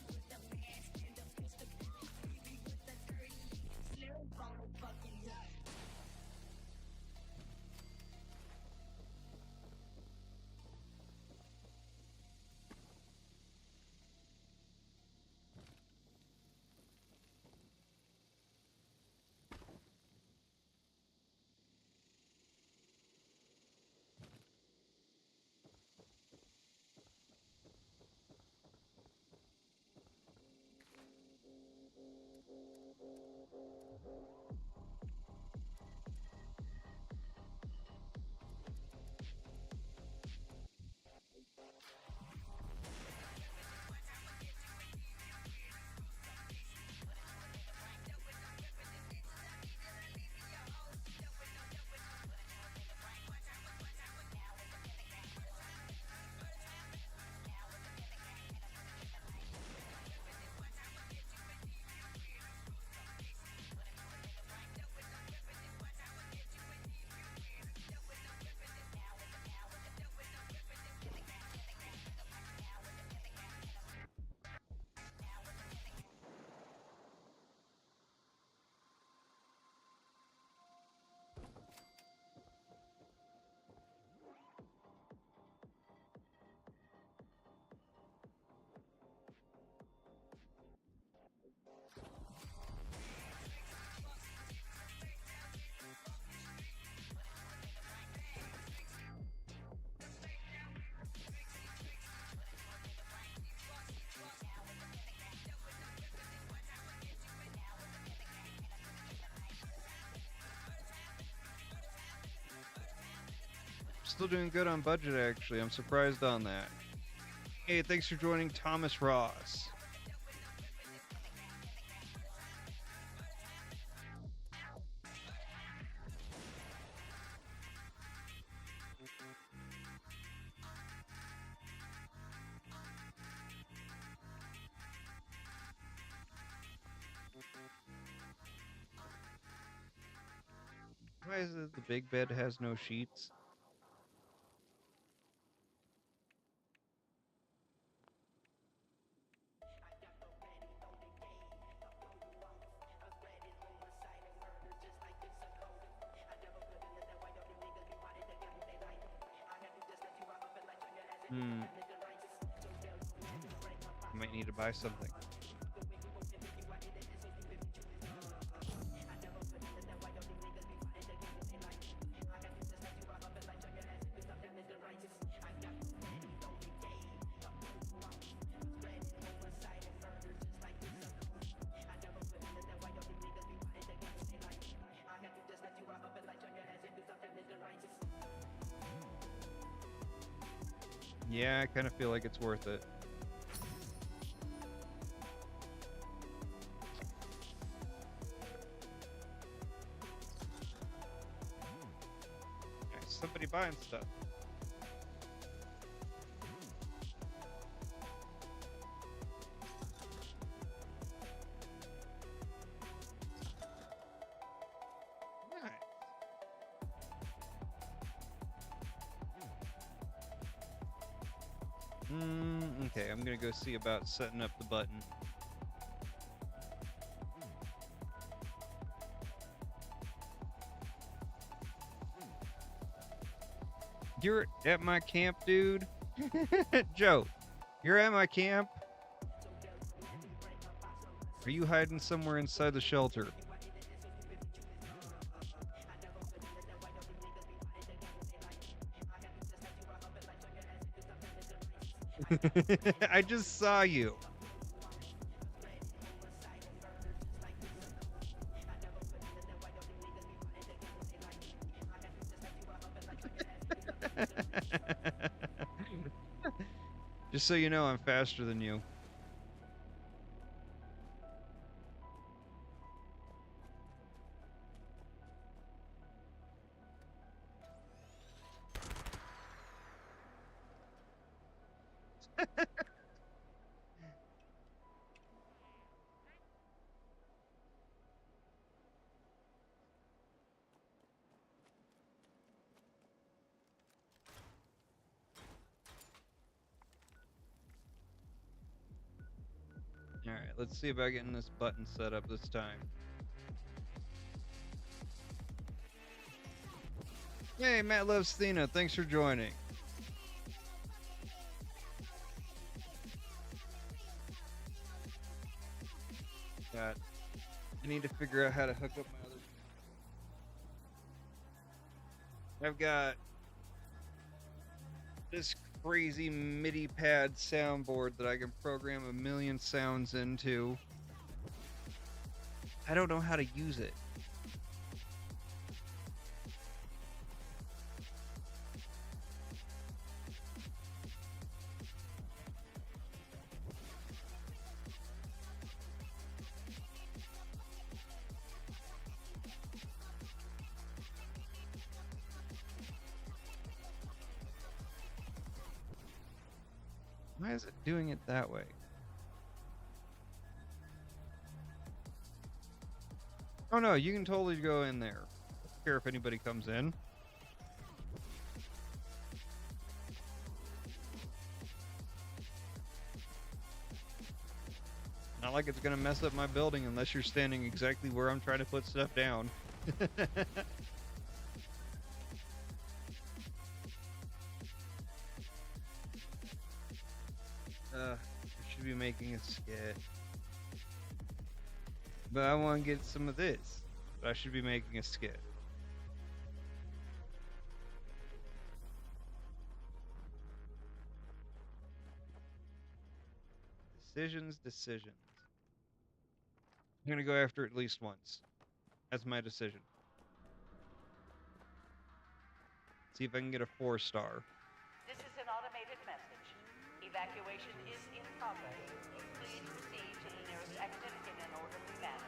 Still doing good on budget, actually. I'm surprised on that. Hey, thanks for joining Thomas Ross. Why is it the big bed has no sheets? Hmm. Might need to buy something. Yeah, I kind of feel like it's worth it. Nice, somebody buying stuff. Nice. Okay, I'm gonna go see about setting up the button. You're at my camp, dude? Joe, you're at my camp? Are you hiding somewhere inside the shelter? I just saw you. Just so you know, I'm faster than you. Alright, let's see about getting this button set up this time. Hey, Matt Loves Thena, thanks for joining. God, I need to figure out how to hook up my other. I've got this crazy MIDI pad soundboard that I can program a million sounds into. I don't know how to use it. Why is it doing it that way? Oh no, you can totally go in there. I don't care if anybody comes in. Not like it's gonna mess up my building unless you're standing exactly where I'm trying to put stuff down. I should be making a skit. But I want to get some of this. But I should be making a skit. Decisions. I'm gonna go after it at least once. That's my decision. See if I can get a 4-star. This is an automated message. Evacuation is in progress. Please proceed to the nearest exit in an orderly manner.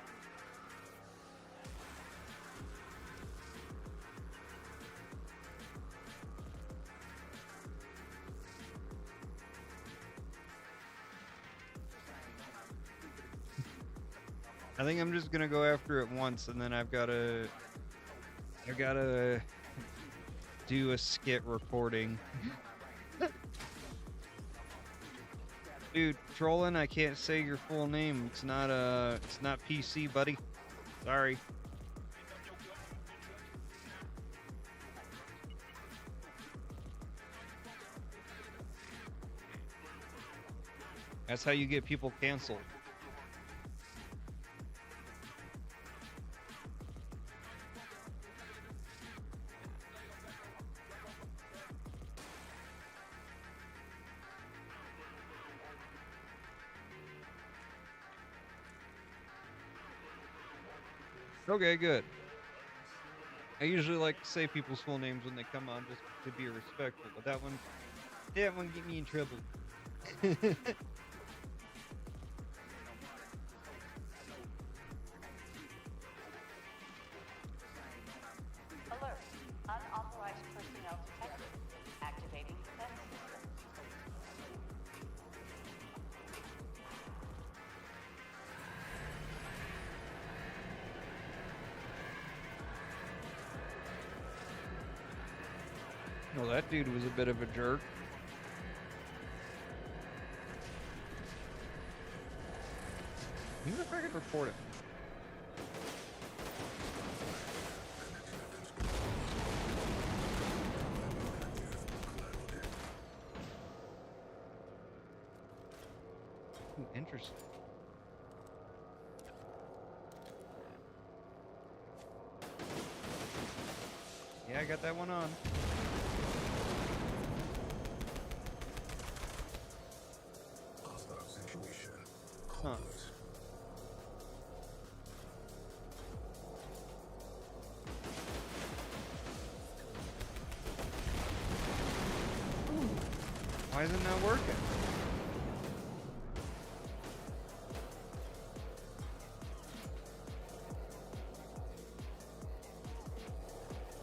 I think I'm just gonna go after it once, and then I've gotta do a skit reporting. Dude, trolling, I can't say your full name. It's not PC, buddy. Sorry. That's how you get people canceled. Okay, good. I usually like to say people's full names when they come on just to be respectful, but that one get me in trouble. Alert. Unauthorized personnel detected. Activating defense system. Well, that dude was a bit of a jerk. I wonder if I could report it. Interesting. Yeah, I got that one on. Huh. Why isn't that working?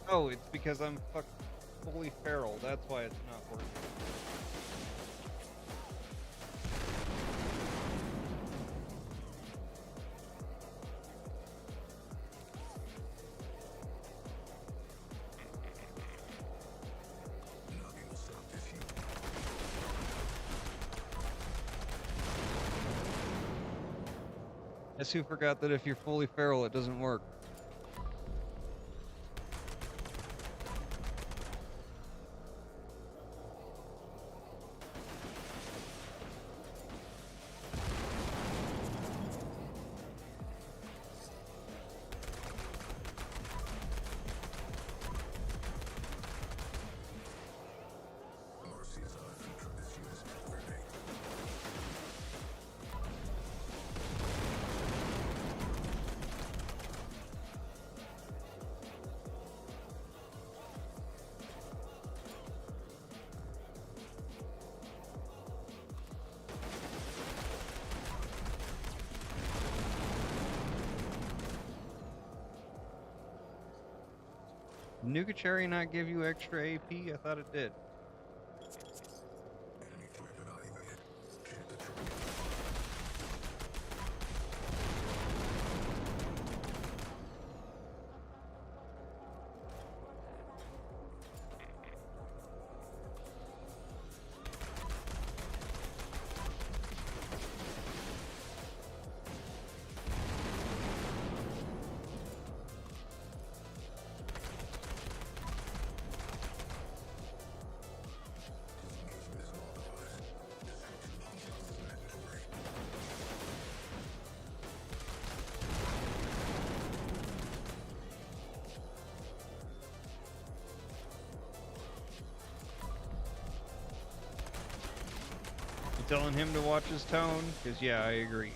Oh, it's because I'm fully feral. That's why it's not working. Guess who forgot that if you're fully feral, it doesn't work? Nuka Cherry not give you extra AP? I thought it did. Telling him to watch his tone? Because, yeah, I agree.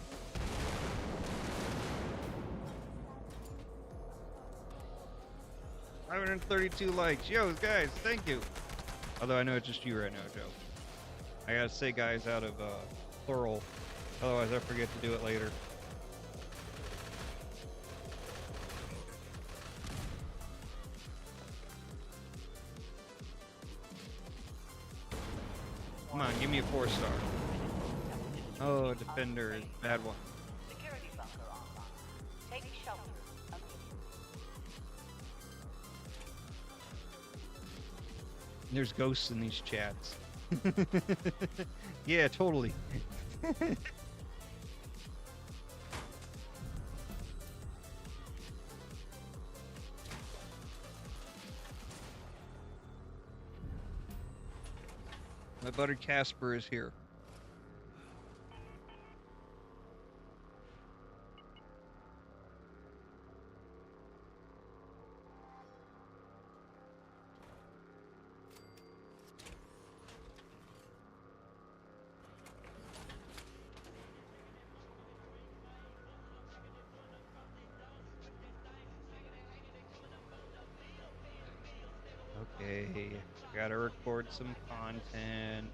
532 likes. Yo, guys, thank you. Although I know it's just you right now, Joe. I gotta say guys out of plural. Otherwise I forget to do it later. Come on, give me a 4-star. Oh, defender is a bad one. Security bunker online. Take shelter immediately. There's ghosts in these chats. Yeah, totally. My buddy Casper is here. Okay, gotta record some content.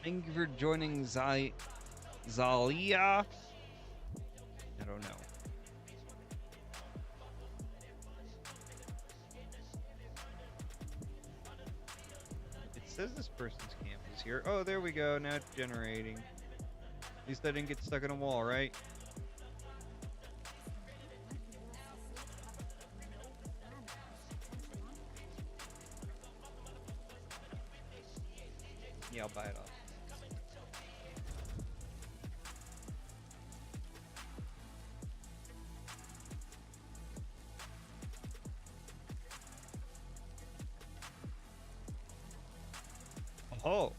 Thank you for joining Zalia. I don't know. It says this person's camp is here. Oh, there we go. Now it's generating. At least I didn't get stuck in a wall, right? Yeah, I'll buy it off. Oh.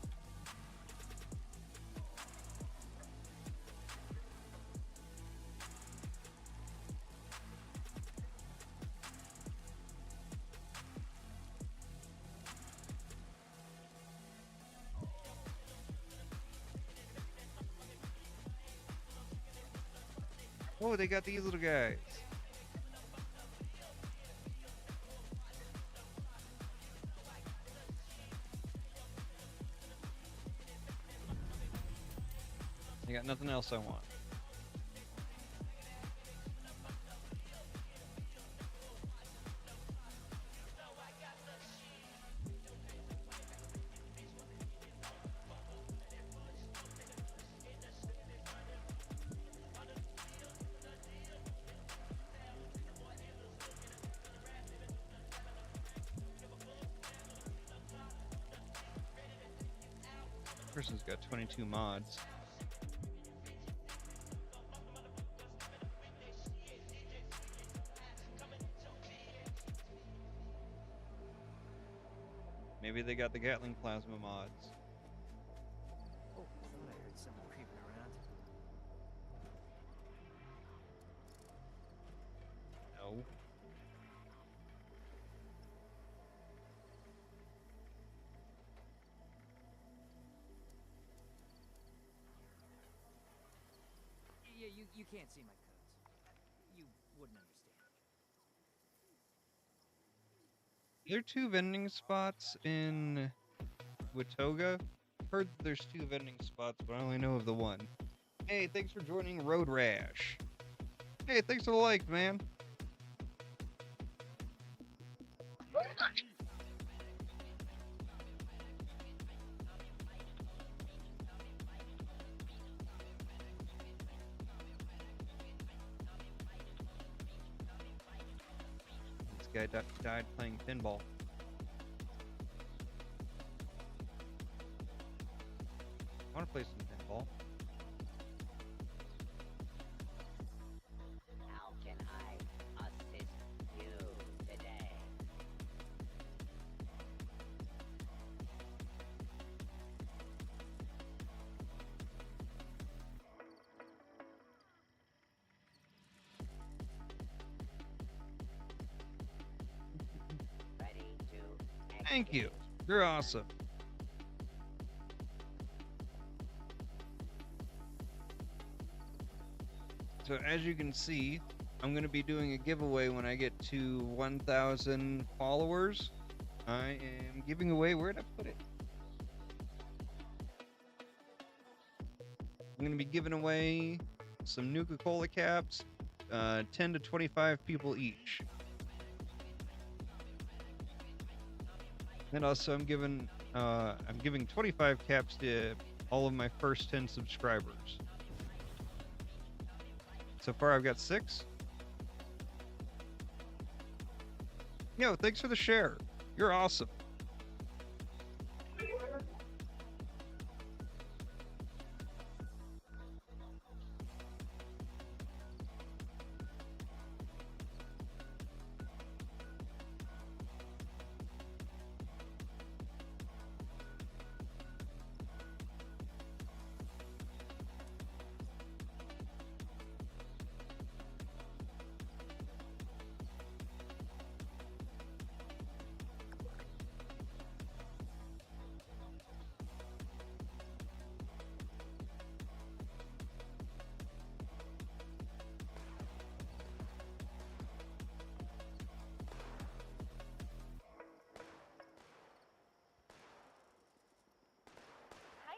Oh, they got these little guys. I got nothing else I want. Person's got 22 mods. Maybe they got the Gatling plasma mods. Oh, I thought I heard someone creeping around. No. Yeah, you can't see my codes. You wouldn't understand. There are 2 vending spots in Watoga. Heard there's 2 vending spots, but I only know of the one. Hey, thanks for joining Road Rash. Hey, thanks for the like, man. This guy died playing pinball. I want to play some pinball. How can I assist you today? Ready to Thank you. execute. You're awesome. So as you can see, I'm going to be doing a giveaway when I get to 1,000 followers. I am giving away, where'd I put it? I'm going to be giving away some Nuka-Cola caps, 10 to 25 people each. And also I'm giving 25 caps to all of my first 10 subscribers. So far I've got 6. Yo, thanks for the share. You're awesome. Hi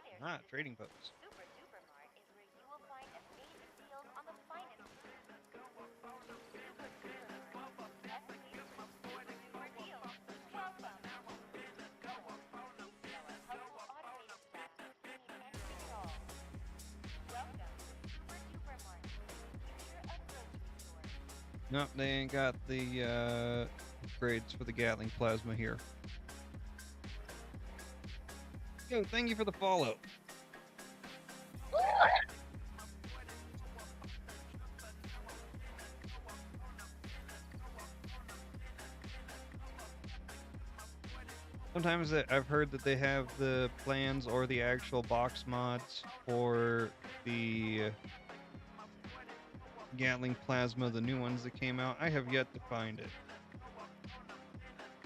there, Ah, citizens. trading posts. Super Duper Mart is where you will find amazing deals on the finest Super Duper Mart. Exclusive Super Duper deals. Welcome. Our helpful automated staff can need anything at all. Welcome to Super Duper Mart, future of grocery stores. Nope, they ain't got the upgrades for the Gatling plasma here. Yo, thank you for the follow. Sometimes I've heard that they have the plans or the actual box mods for the Gatling plasma, the new ones that came out. I have yet to find it.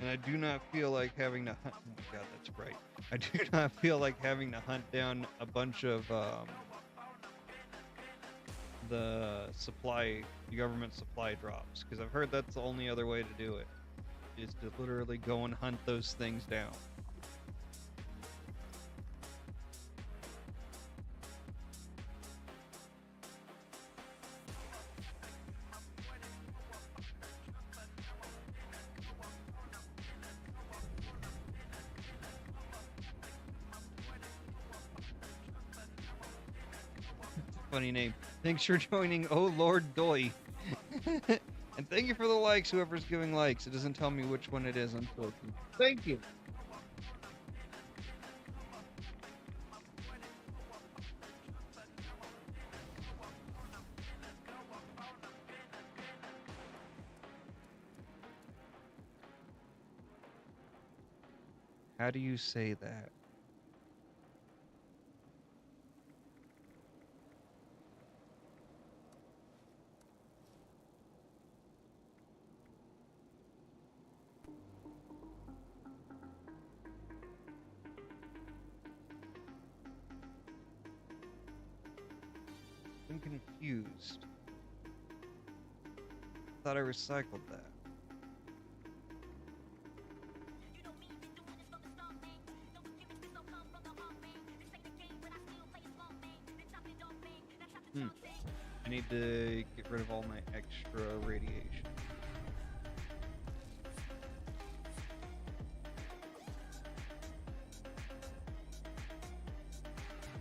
And I do not feel like having to hunt. Oh my god, that's bright. I do not feel like having to hunt down a bunch of the government supply drops, because I've heard that's the only other way to do it, is to literally go and hunt those things down. Funny name. Thanks for joining, oh Lord Doy. And thank you for the likes, whoever's giving likes. It doesn't tell me which one it is, unfortunately. Thank you. How do you say that? I'm confused. Thought I recycled that. I need to get rid of all my extra radiation.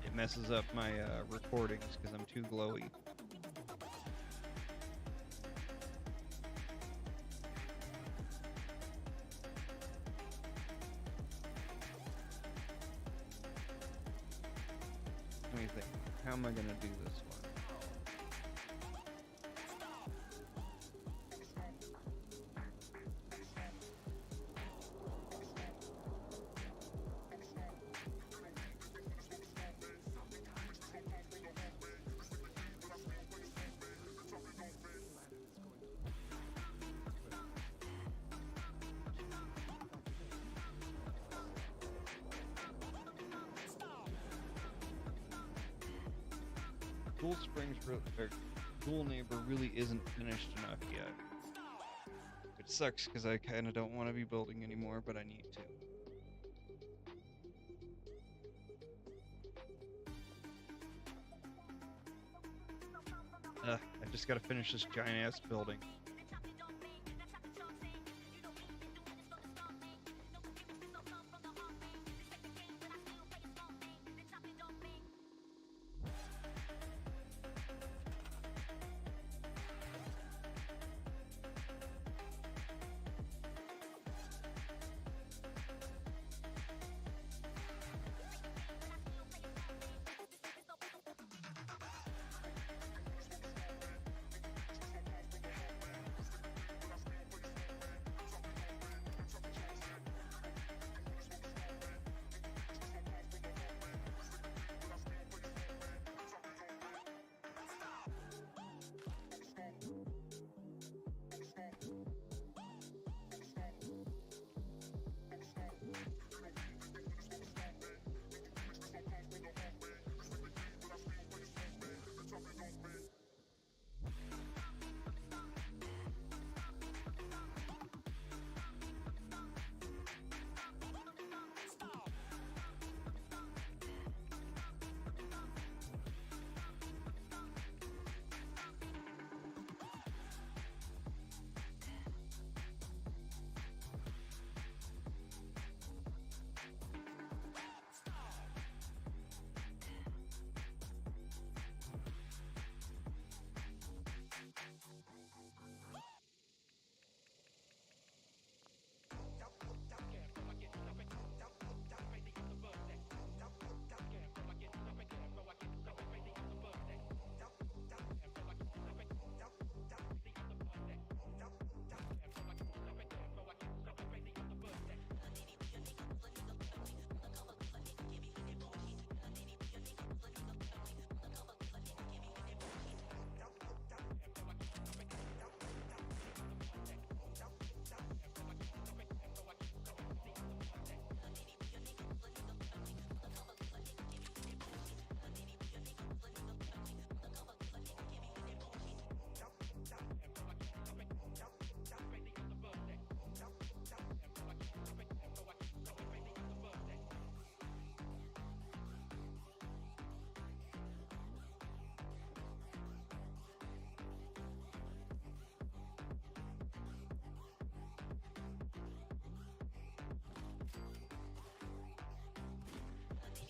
It messes up my recordings because I'm too glowy. Let me think. How am I gonna do this one? Cool Springs Road. Ghoulneighbor really isn't finished enough yet. It sucks because I kind of don't want to be building anymore, but I need to. I just gotta finish this giant ass building.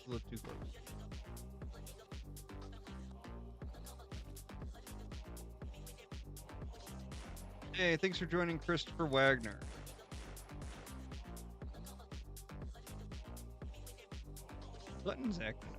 A little too close. Hey, thanks for joining Christopher Wagner. Button's acting up.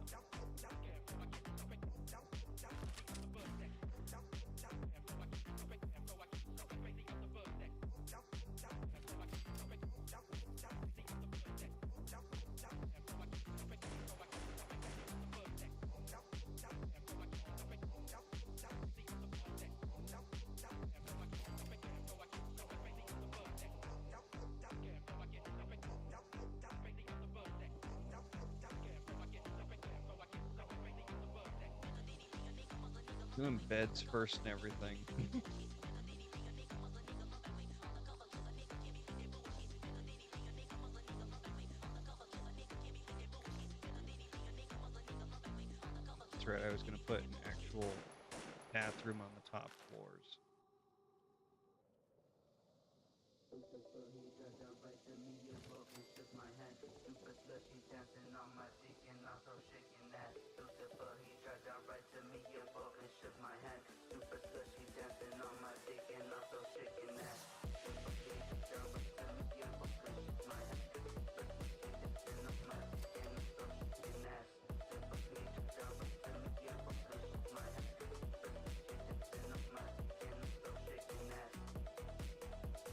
Doing beds first and everything. That's right, I was gonna put an actual bathroom on the top floors.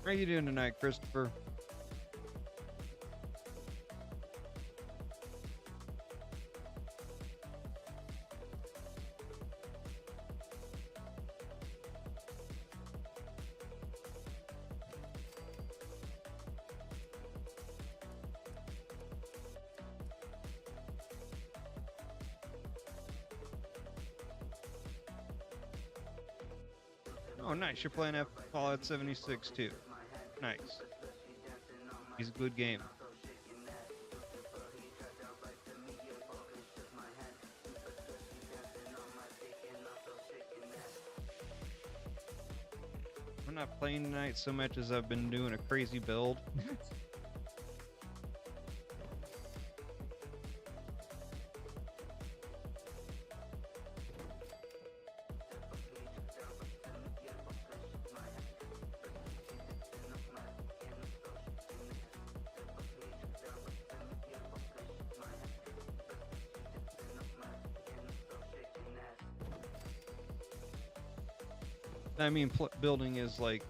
How you doing tonight, Christopher? Oh, nice. You're playing Fallout 76 too. Nice. He's a good game. I'm not playing tonight so much as I've been doing a crazy build. I mean, building is like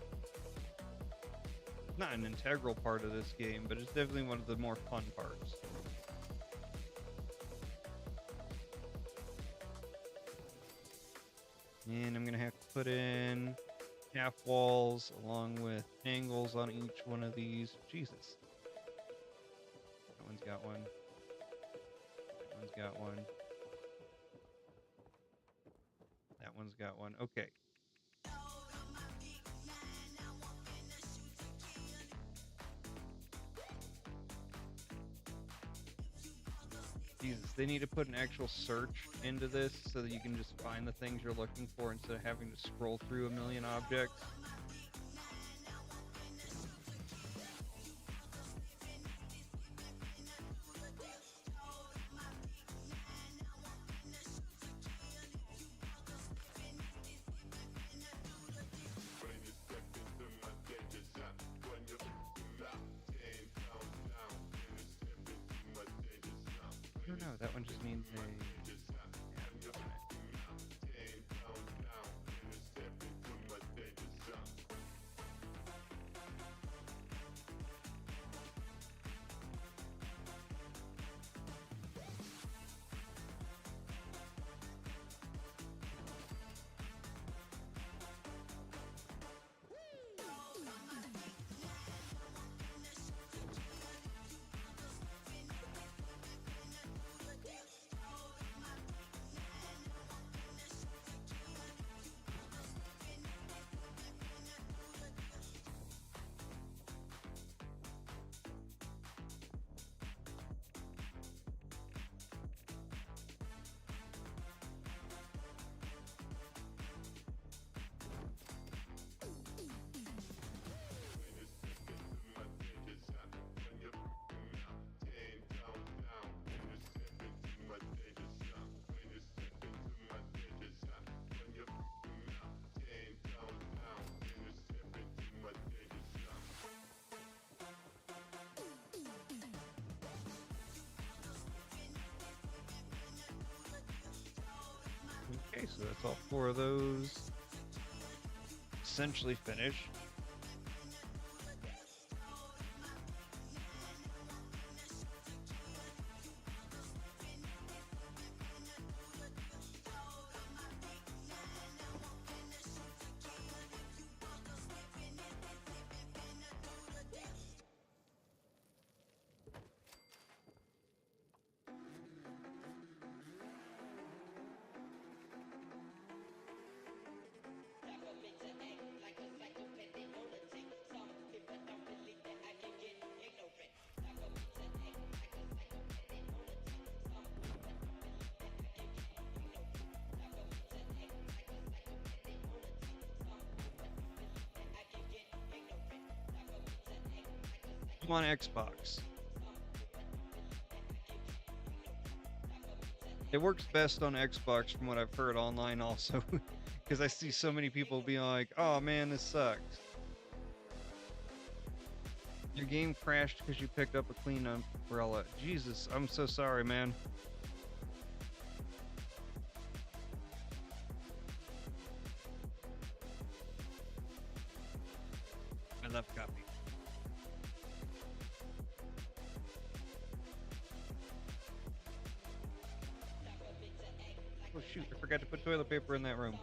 not an integral part of this game, but it's definitely one of the more fun parts. And I'm gonna have to put in half walls along with angles on each one of these. Jesus. That one's got one. That one's got one. That one's got one. Okay. Jesus, they need to put an actual search into this so that you can just find the things you're looking for instead of having to scroll through a million objects. No, no, that one just means a... Yeah, on it. Okay, so that's all 4 of those essentially finished. I'm on Xbox. It works best on Xbox from what I've heard online also, because I see so many people being like, oh man, this sucks. Your game crashed because you picked up a clean umbrella. Jesus, I'm so sorry, man. I left copy. Oh shoot, I forgot to put toilet paper in that room.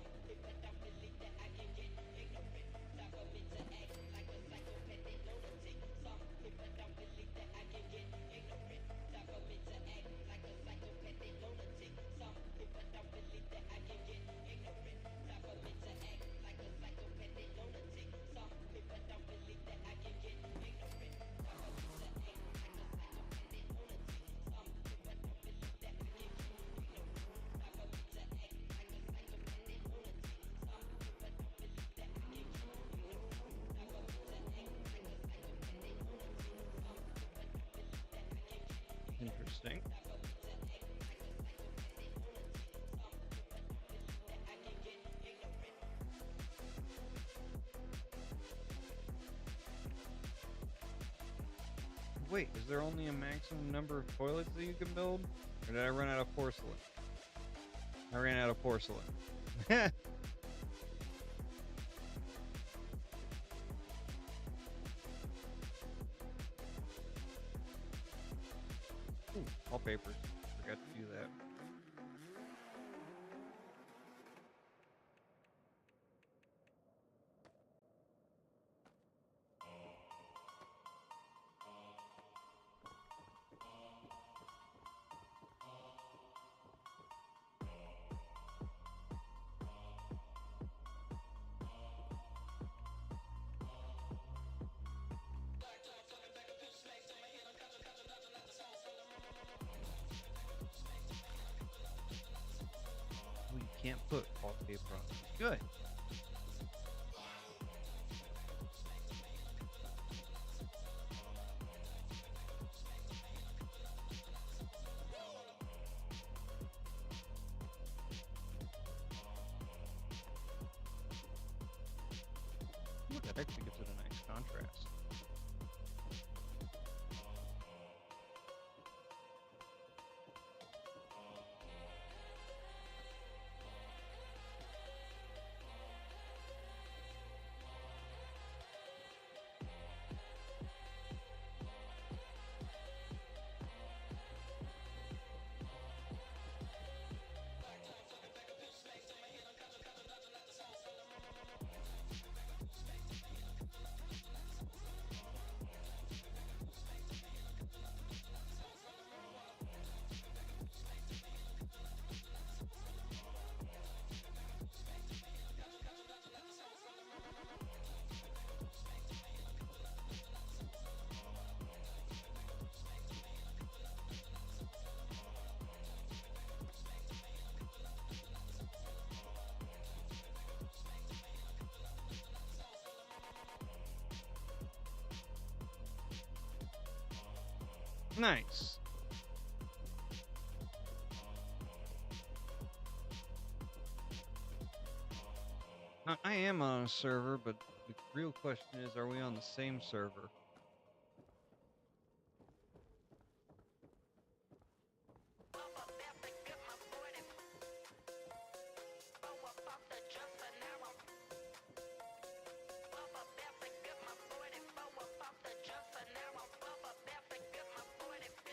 interesting. Wait, is there only a maximum number of toilets that you can build? Or did I run out of porcelain? I ran out of porcelain. Ooh, wallpapers. Forgot to do that. We can't put wallpaper on. Good. Ooh, that actually gives it a nice contrast. Nice. Now, I am on a server, but the real question is, are we on the same server?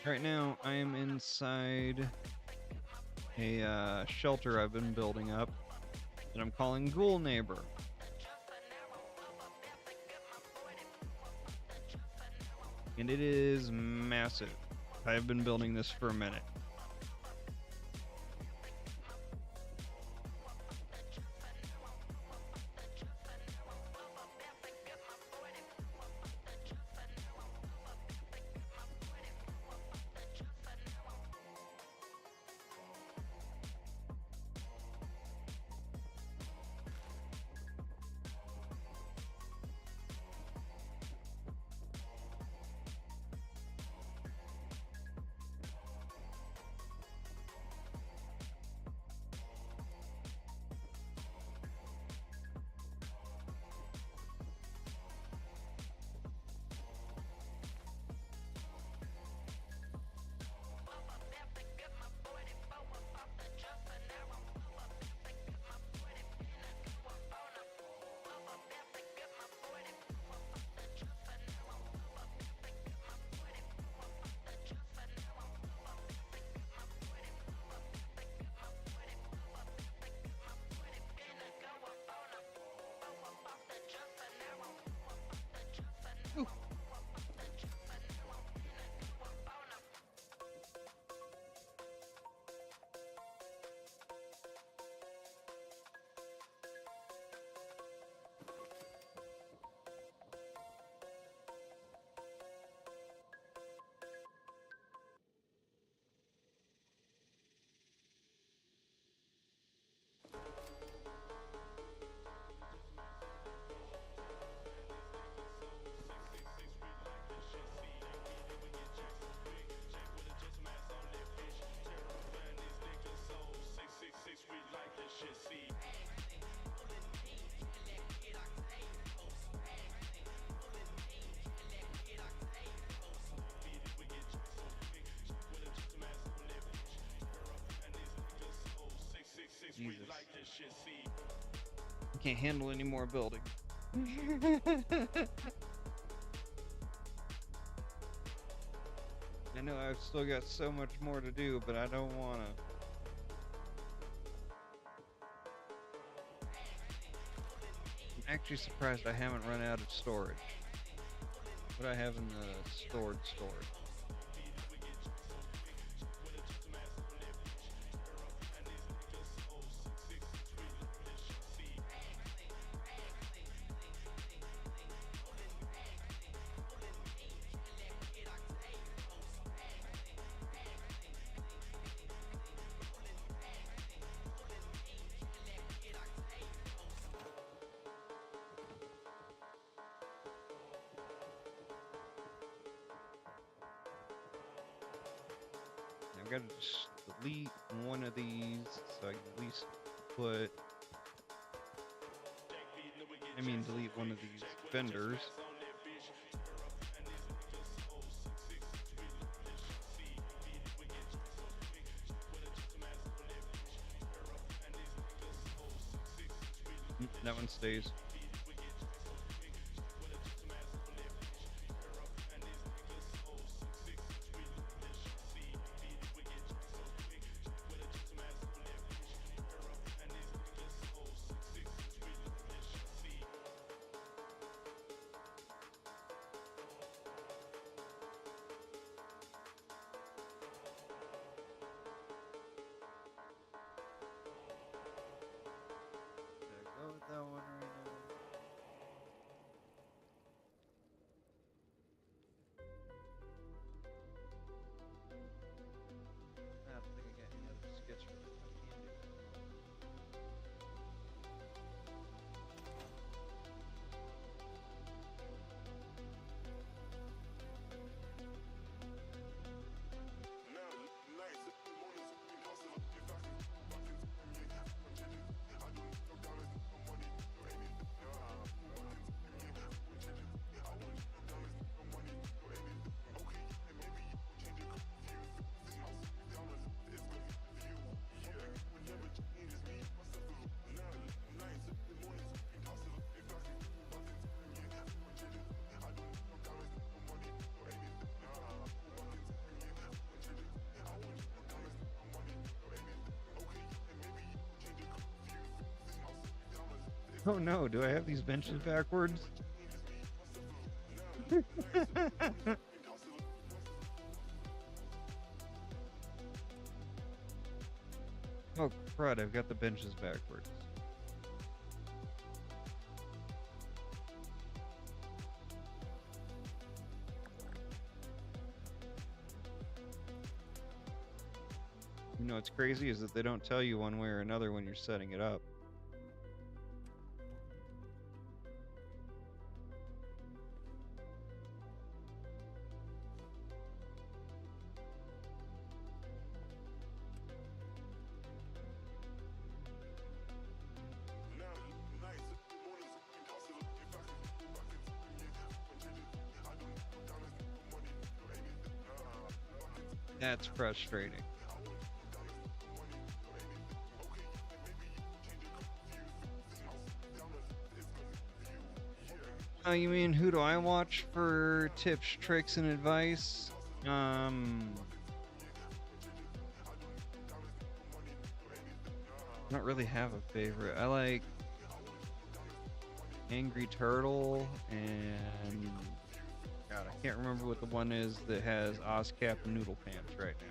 Right now, I am inside a shelter I've been building up that I'm calling Ghoulneighbor. And it is massive. I've been building this for a minute. Jesus. I can't handle any more building. I know I've still got so much more to do, but I don't wanna. I'm actually surprised I haven't run out of storage. What I have in the storage. I've got to just delete one of these so I can at least put. Delete one of these vendors. That one stays. Go with that one right now. I don't think I got any other sketch for this. I can do. Oh no, do I have these benches backwards? Oh crud, I've got the benches backwards. You know what's crazy is that they don't tell you one way or another when you're setting it up. That's frustrating. Oh, you mean who do I watch for tips, tricks, and advice? I don't really have a favorite. I like Angry Turtle and God, I can't remember what the one is that has Ozcap and Noodle Pants right now.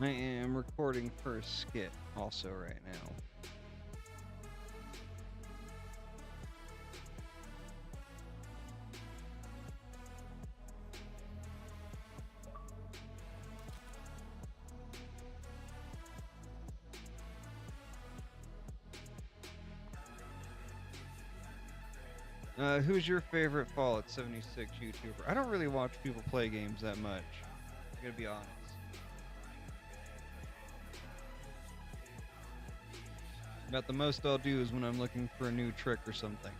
I am recording for a skit also right now. Who's your favorite Fallout 76 YouTuber? I don't really watch people play games that much. I'm gonna be honest. About the most I'll do is when I'm looking for a new trick or something.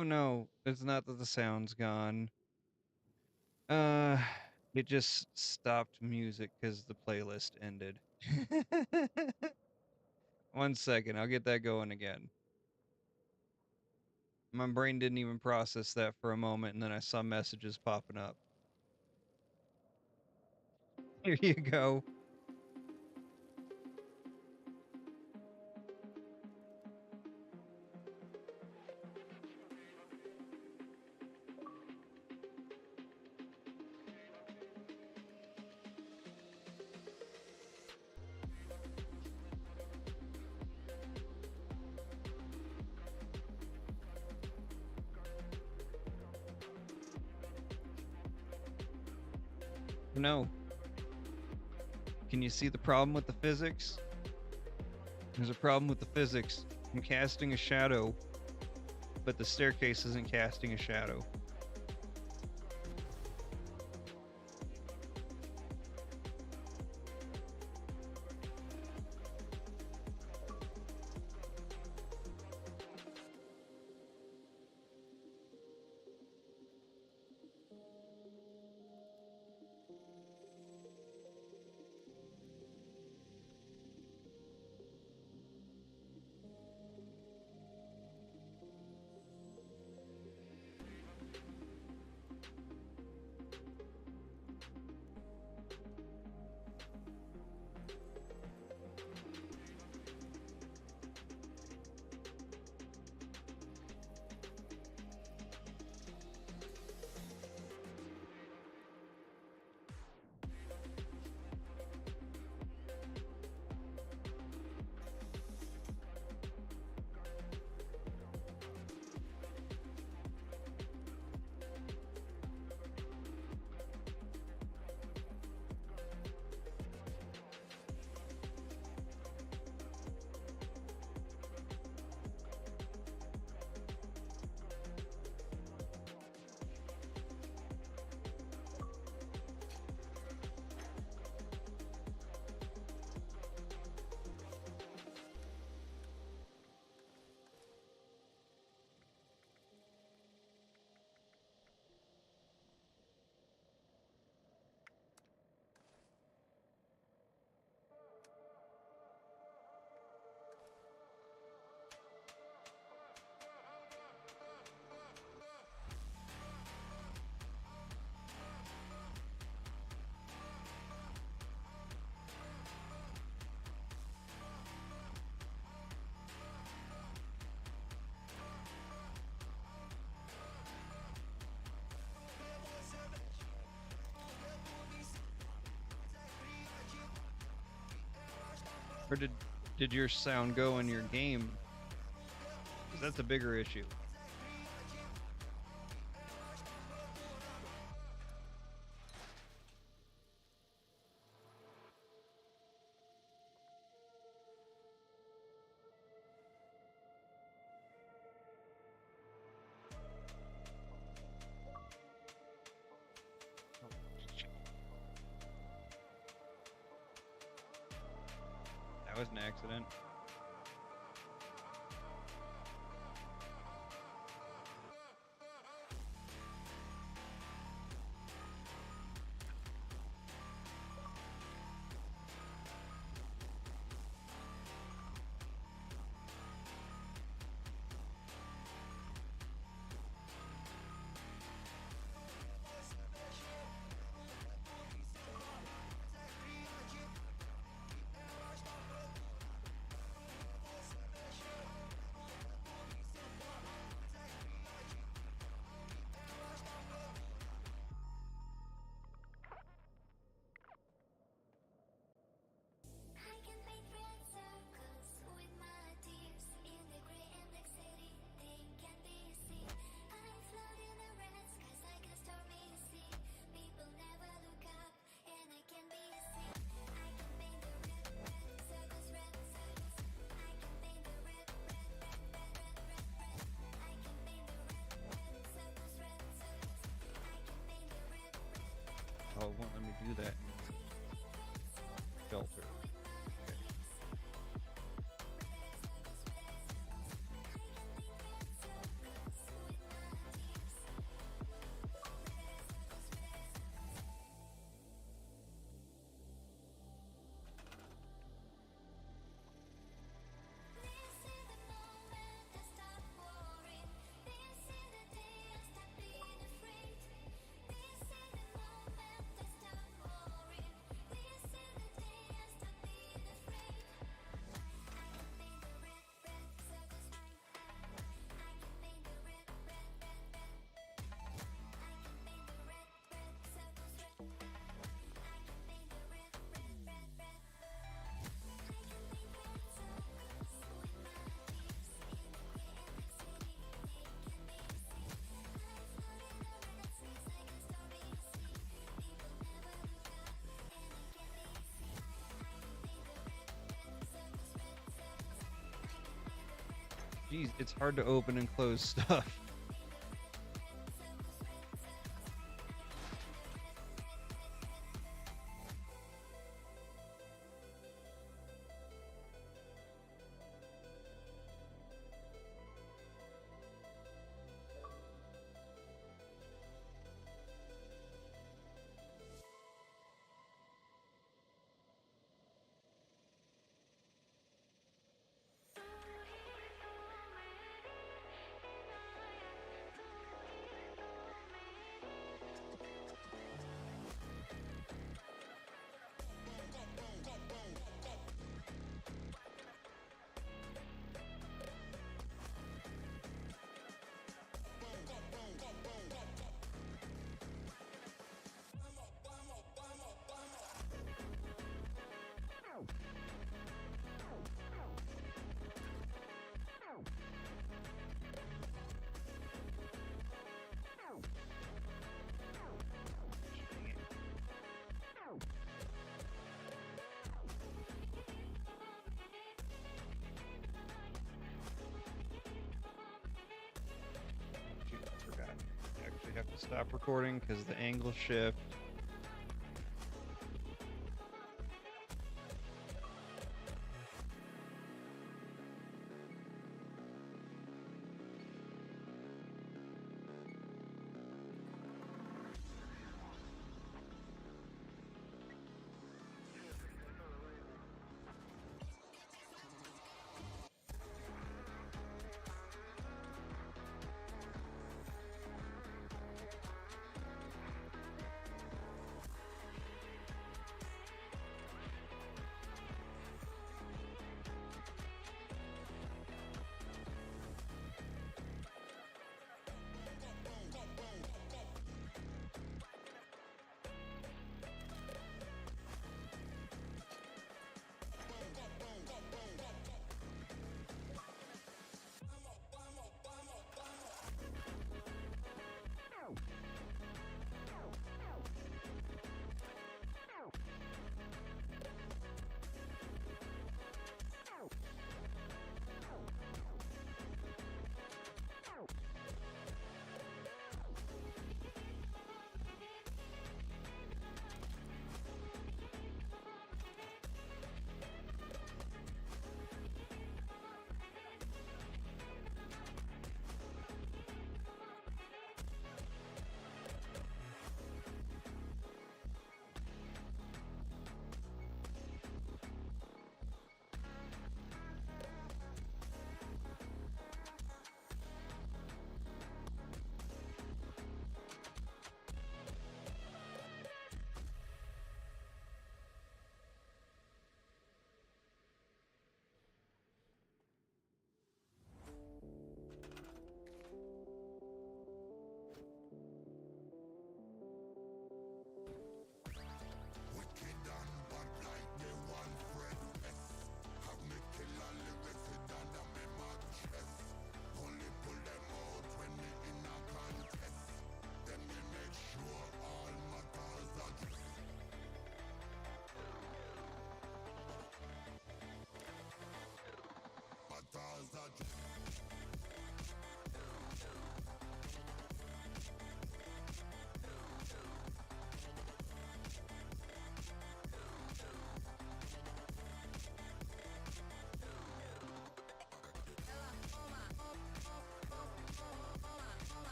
Oh no, it's not that the sound's gone. Uh, it just stopped music because the playlist ended. 1 second, I'll get that going again. My brain didn't even process that for a moment, and then I saw messages popping up. Here you go. No. Can you see the problem with the physics? There's a problem with the physics. I'm casting a shadow, but the staircase isn't casting a shadow. Or did your sound go in your game? 'Cause that's a bigger issue. That was an accident. I can paint red circles with my tears in the gray and black city. They can be seen. I float in the red skies like a stormy sea. People never look up, and I can be seen. I can paint the red, red circles, red circles. I can paint the red, red, red, red, red, red, red. I can paint the red, red circles, red circles. I can paint the red, red, red, red. Oh, it won't let me do that. Filter. Geez, it's hard to open and close stuff. Shoot, I forgot. I actually have to stop recording because the angle shift.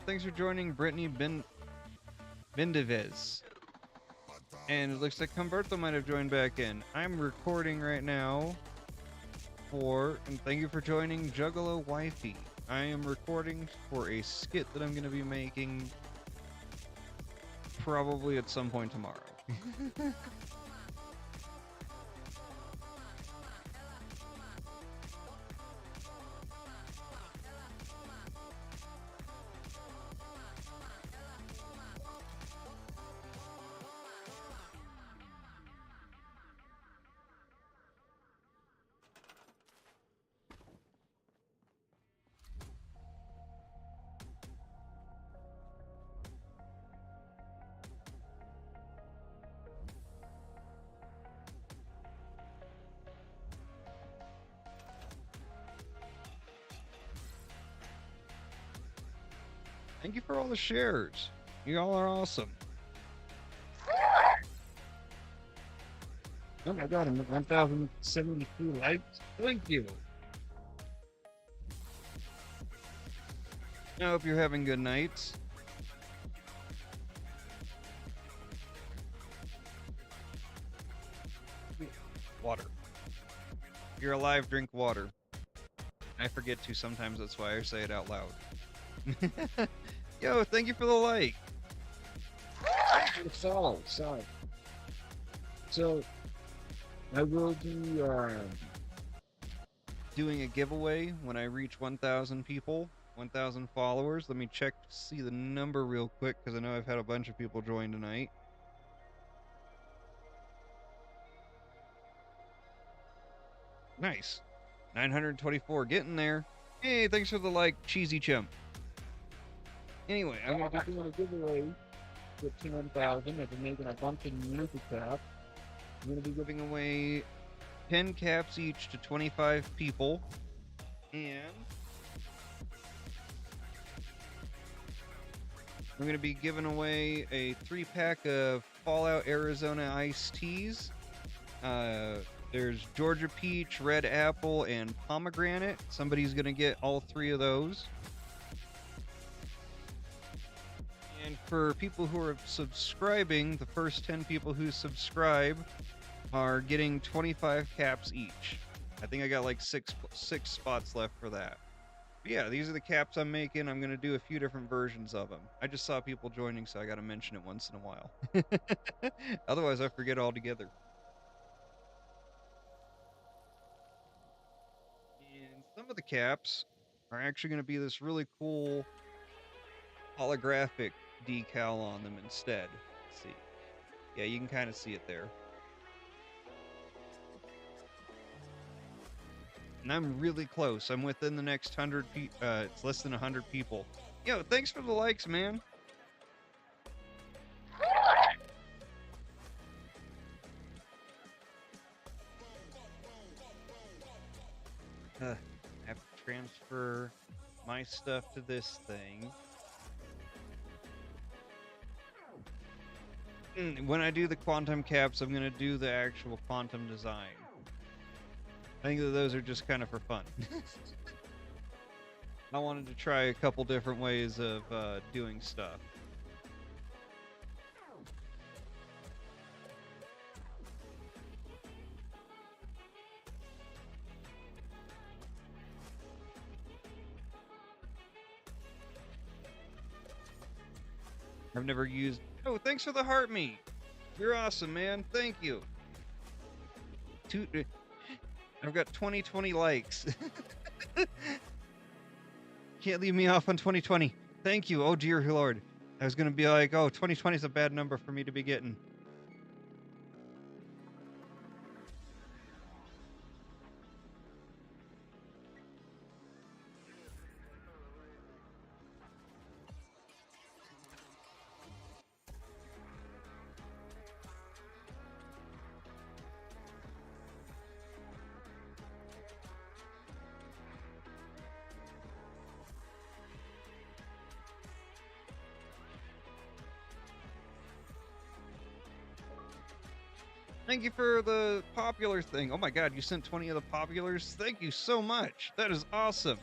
Thanks for joining, Brittany Bendivez. And it looks like Humberto might have joined back in. I'm recording right now and thank you for joining Juggalo Wifey. I am recording for a skit that I'm going to be making probably at some point tomorrow. Thank you for all the shares. You all are awesome. Oh my god, I'm at 1,072 likes. Thank you. I hope you're having good nights. Water. If you're alive, drink water. I forget to sometimes, that's why I say it out loud. Yo, thank you for the like. Solid. So, I will be, Doing a giveaway when I reach 1,000 people, 1,000 followers. Let me check to see the number real quick because I know I've had a bunch of people join tonight. Nice. 924, getting there. Hey, thanks for the like, cheesy chimp. Anyway, I'm going to be doing a giveaway with 10,000. I've been making a bunch of music caps. I'm going to be giving away 10 caps each to 25 people. And I'm going to be giving away a 3-pack of Fallout Arizona iced teas. There's Georgia Peach, Red Apple, and Pomegranate. Somebody's going to get all 3 of those. And for people who are subscribing, the first 10 people who subscribe are getting 25 caps each. I think I got like six spots left for that. But yeah, these are the caps I'm making. I'm going to do a few different versions of them. I just saw people joining, so I got to mention it once in a while. Otherwise, I forget altogether. And some of the caps are actually going to be this really cool holographic decal on them instead. Let's see. Yeah, you can kind of see it there. And I'm really close. I'm within the next 100 it's less than 100 people. Yo, thanks for the likes, man. I have to transfer my stuff to this thing. When I do the quantum caps, I'm going to do the actual quantum design. I think that those are just kind of for fun. I wanted to try a couple different ways of doing stuff. I've never used... Oh, thanks for the heart meat. You're awesome, man. Thank you. I've got 20 likes. Can't leave me off on 2020. Thank you. Oh, dear Lord. I was going to be like, oh, 2020 is a bad number for me to be getting. Thank you for the popular thing. Oh my god, you sent 20 of the populars? Thank you so much. That is awesome.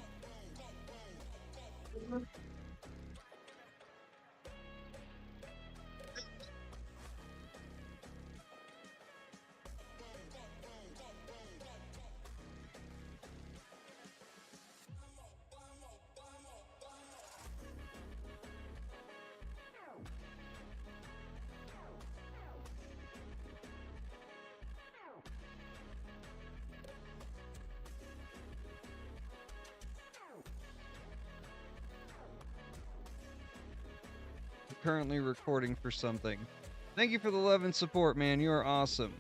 Currently recording for something. Thank you for the love and support, man. You are awesome.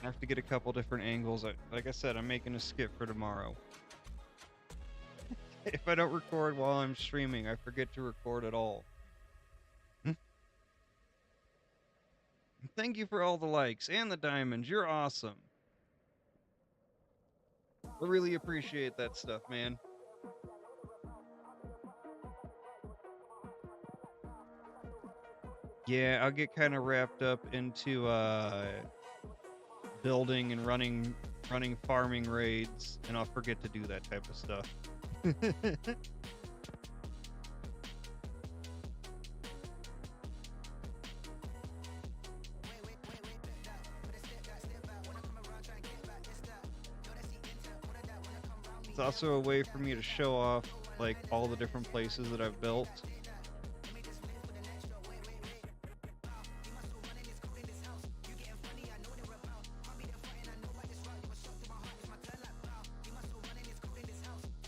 I have to get a couple different angles. Like I said, I'm making a skit for tomorrow. If I don't record while I'm streaming, I forget to record at all. Thank you for all the likes and the diamonds. You're awesome. I really appreciate that stuff, man. Yeah, I'll get kind of wrapped up into building and running farming raids, and I'll forget to do that type of stuff. It's also a way for me to show off like all the different places that I've built.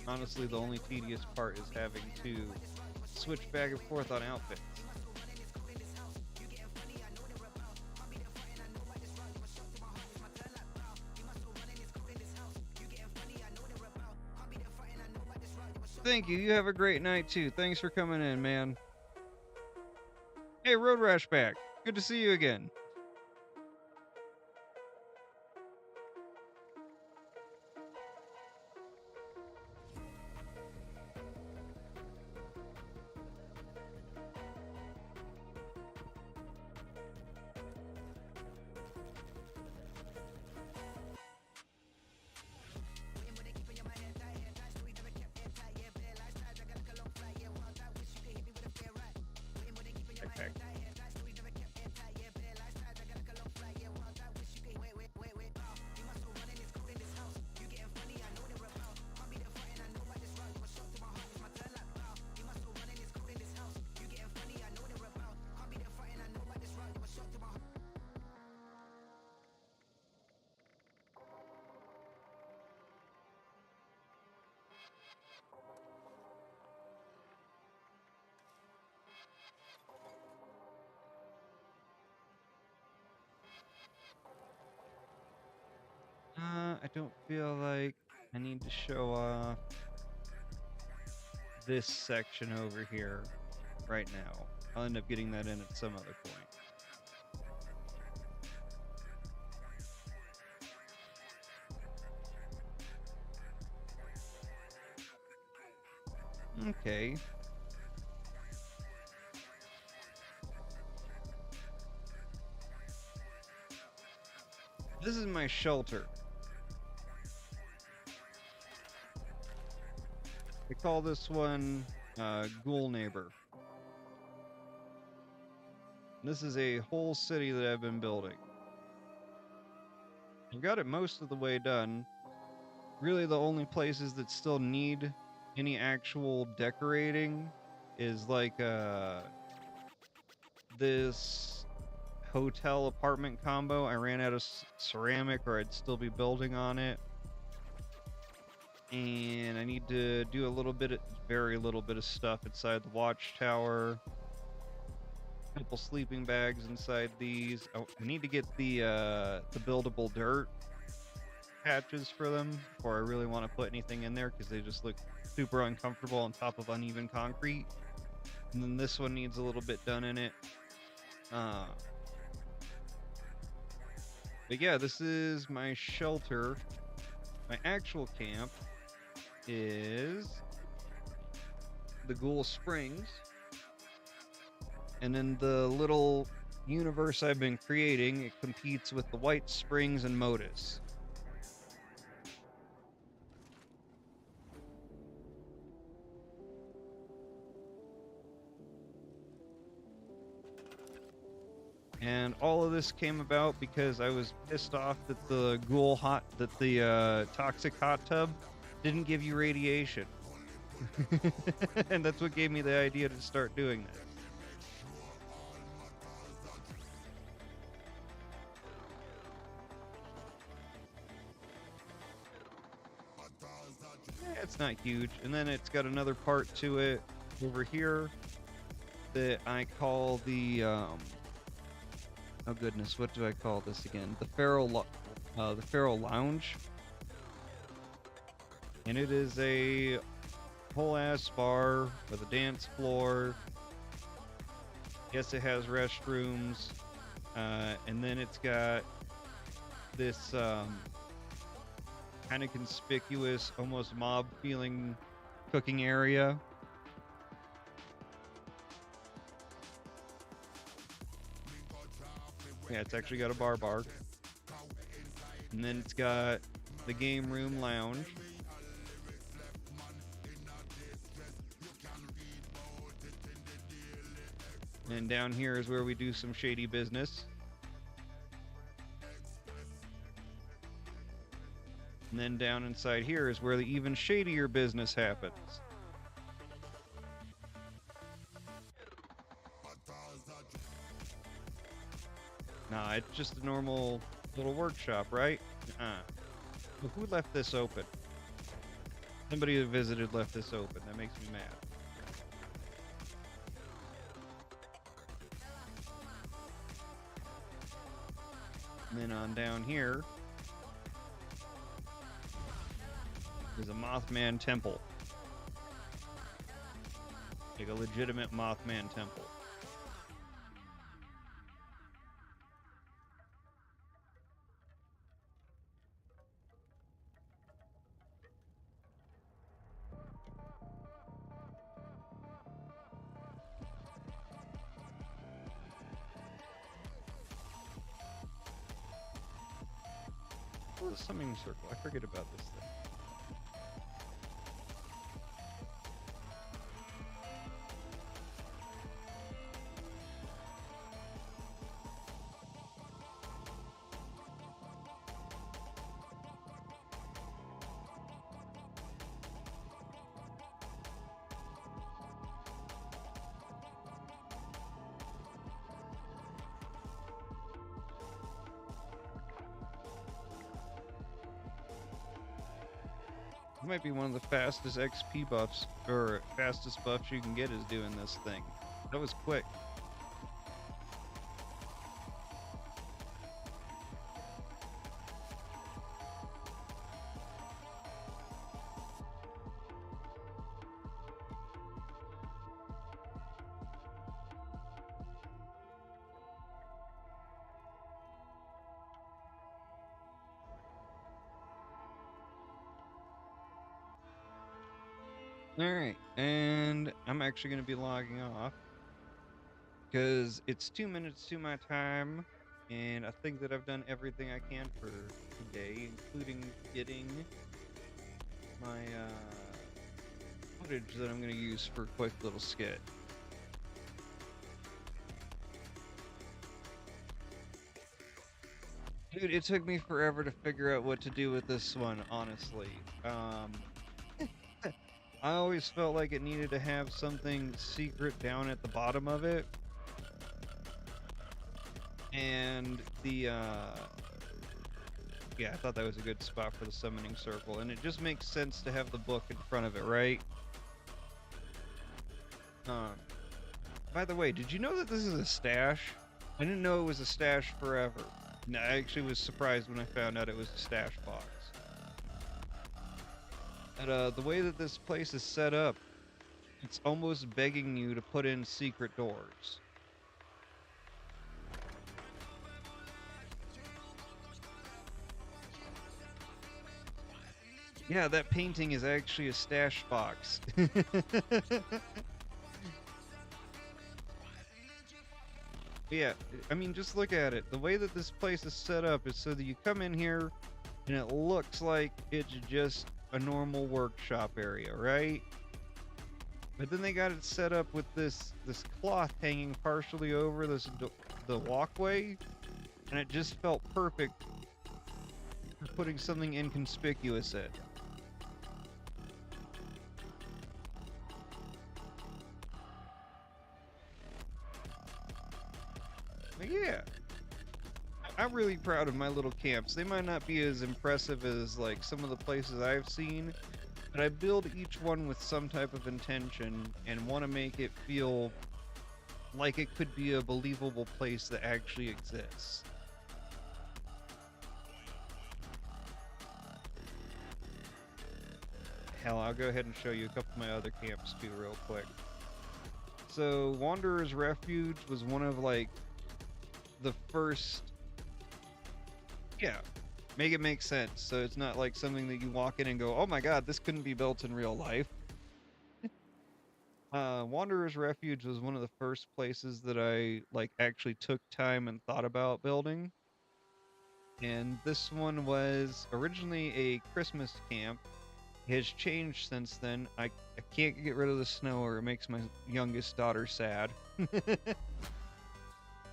Honestly, the only tedious part is having to switch back and forth on outfits. Thank you. You have a great night too. Thanks for coming in, man. Hey, Road Rash back. Good to see you again. Backpack. I don't feel like I need to show off this section over here right now. I'll end up getting that in at some other point. Okay. This is my shelter. I call this one Ghoulneighbor. This is a whole city that I've been building. I've got it most of the way done. Really, the only places that still need any actual decorating is like this hotel apartment combo. I ran out of ceramic, or I'd still be building on it. And I need to do a little bit, very little bit of stuff inside the watchtower. couple sleeping bags inside these. I need to get the buildable dirt patches for them before I really want to put anything in there because they just look super uncomfortable on top of uneven concrete. And then this one needs a little bit done in it. But yeah, this is my shelter. My actual camp is the Ghoul Springs. And in the little universe I've been creating, it competes with the White Springs and Modus. And all of this came about because I was pissed off that the toxic hot tub didn't give you radiation. And that's what gave me the idea to start doing that. It's not huge. And then it's got another part to it over here that I call the oh goodness, what do I call this again? The Feral Lounge. And it is a whole ass bar with a dance floor. Yes, it has restrooms. And then it's got this kind of conspicuous, almost mob feeling cooking area. Yeah, it's actually got a bar. And then it's got the game room lounge. And down here is where we do some shady business. And then down inside here is where the even shadier business happens. Nah, it's just a normal little workshop, right? But who left this open? Somebody who visited left this open. That makes me mad. And then on down here is a Mothman temple. Like a legitimate Mothman temple. Oh, the summoning circle. I forget about this thing. It might be one of the fastest XP buffs, or fastest buffs you can get is doing this thing. That was quick. Alright, and I'm actually going to be logging off because it's 2 minutes to my time, and I think that I've done everything I can for today, including getting my footage that I'm going to use for a quick little skit. Dude, it took me forever to figure out what to do with this one, honestly. I always felt like it needed to have something secret down at the bottom of it. And yeah, I thought that was a good spot for the summoning circle. And it just makes sense to have the book in front of it, right? By the way, did you know that this is a stash? I didn't know it was a stash forever. No, I actually was surprised when I found out it was a stash box. And the way that this place is set up, it's almost begging you to put in secret doors. Yeah, that painting is actually a stash box. Yeah, I mean, just look at it. The way that this place is set up is so that you come in here and it looks like it's just a normal workshop area, right? But then they got it set up with this cloth hanging partially over the walkway, and it just felt perfect for putting something inconspicuous in. But yeah, I'm really proud of my little camps. They might not be as impressive as like some of the places I've seen, but I build each one with some type of intention and want to make it feel like it could be a believable place that actually exists. Hell, I'll go ahead and show you a couple of my other camps too real quick. So Wanderer's Refuge was one of like the first, yeah, make it make sense. So it's not like something that you walk in and go, oh my god, this couldn't be built in real life. Wanderer's Refuge was one of the first places that I like actually took time and thought about building. And this one was originally a Christmas camp. It has changed since then. I can't get rid of the snow or it makes my youngest daughter sad.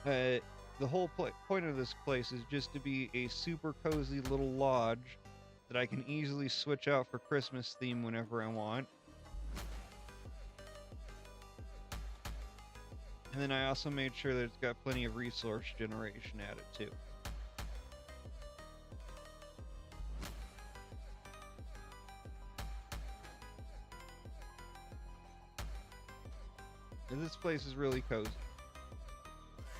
The whole point of this place is just to be a super cozy little lodge that I can easily switch out for Christmas theme whenever I want. And then I also made sure that it's got plenty of resource generation added too. And this place is really cozy.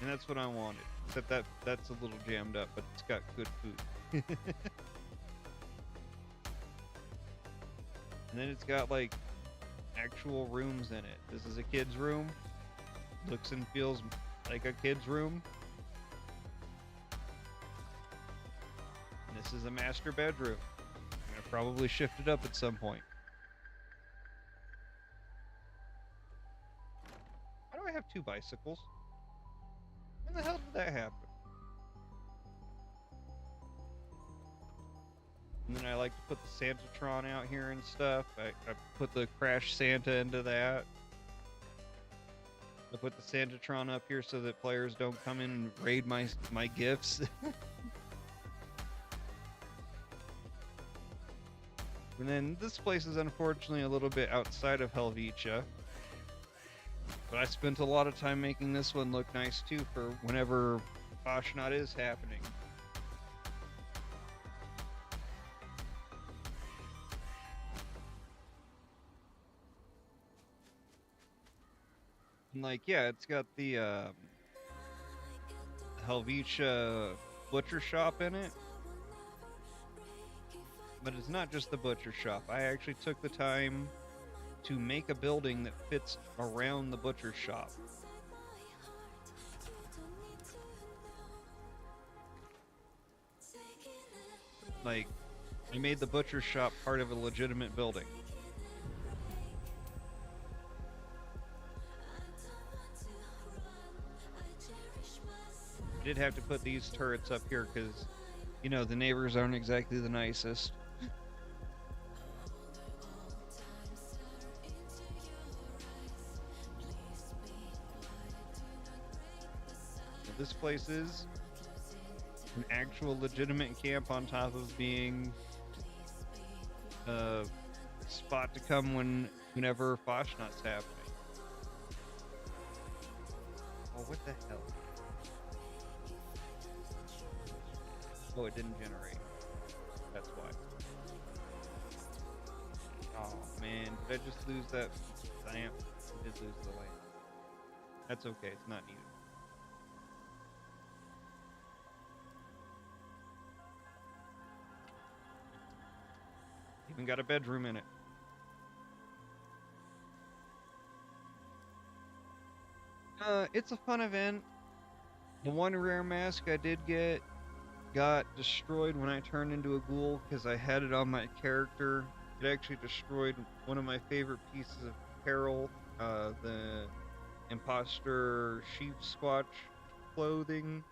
And that's what I wanted. Except that's a little jammed up, but it's got good food. And then it's got like actual rooms in it. This is a kid's room. Looks and feels like a kid's room. And this is a master bedroom. I'm gonna probably shift it up at some point. Why do I have two bicycles? When the hell did that happen? And then I like to put the Santatron out here and stuff. I put the Crash Santa into that. I put the Santatron up here so that players don't come in and raid my gifts. And then this place is unfortunately a little bit outside of Helvetia. But I spent a lot of time making this one look nice too for whenever Fasnacht is happening. And like, yeah, it's got the Helvetia butcher shop in it. But it's not just the butcher shop. I actually took the time to make a building that fits around the butcher shop. Like, I made the butcher shop part of a legitimate building. I did have to put these turrets up here because, you know, the neighbors aren't exactly the nicest. This place is an actual legitimate camp on top of being a spot to come whenever Fasnacht's happening. Oh, what the hell? Oh, it didn't generate. That's why. Oh man, did I just lose that lamp? I did lose the lamp. That's okay. It's not needed. Even got a bedroom in it. It's a fun event. The one rare mask I did get got destroyed when I turned into a ghoul because I had it on my character. It actually destroyed one of my favorite pieces of apparel, the imposter sheep squatch clothing,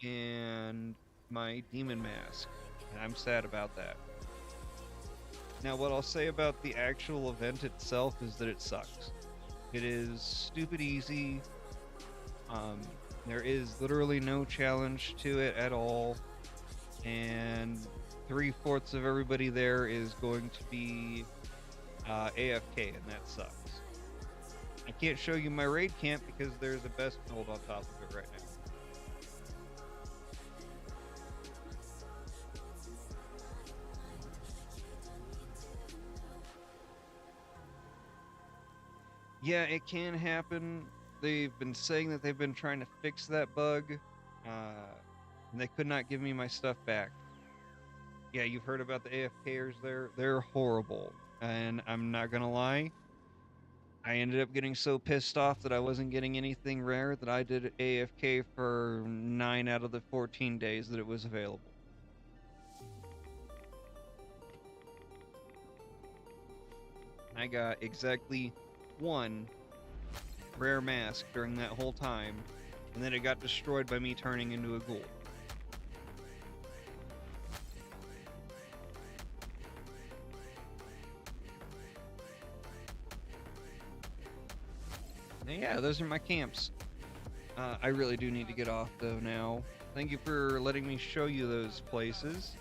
and my demon mask. And I'm sad about that. Now, what I'll say about the actual event itself is that it sucks. It is stupid easy. There is literally no challenge to it at all, and 3/4 of everybody there is going to be AFK, and that sucks. I can't show you my raid camp because there's a best build on top of it right now. Yeah, it can happen. They've been saying that they've been trying to fix that bug, and they could not give me my stuff back. Yeah, you've heard about the AFKers there? They're horrible. And I'm not gonna lie, I ended up getting so pissed off that I wasn't getting anything rare that I did AFK for 9 out of the 14 days that it was available. I got exactly one rare mask during that whole time, and then it got destroyed by me turning into a ghoul. And yeah, those are my camps. I really do need to get off though now. Thank you for letting me show you those places.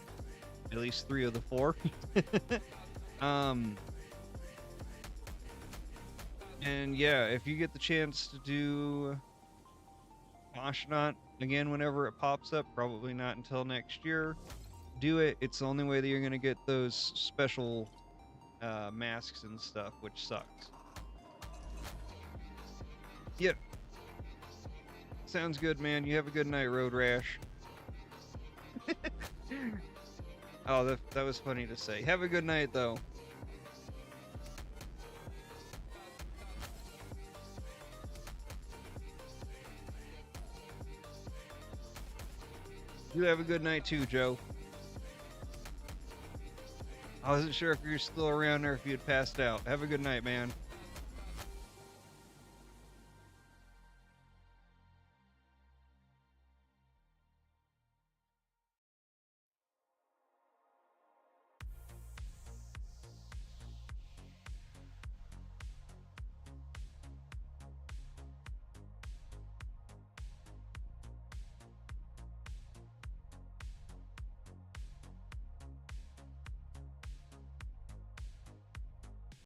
At least 3 of the 4. And yeah, if you get the chance to do Astronaut again whenever it pops up, probably not until next year, do it. It's the only way that you're going to get those special masks and stuff, which sucks. Yep. Sounds good, man. You have a good night, Road Rash. Oh, that was funny to say. Have a good night, though. You have a good night, too, Joe. I wasn't sure if you're still around or if you had passed out. Have a good night, man.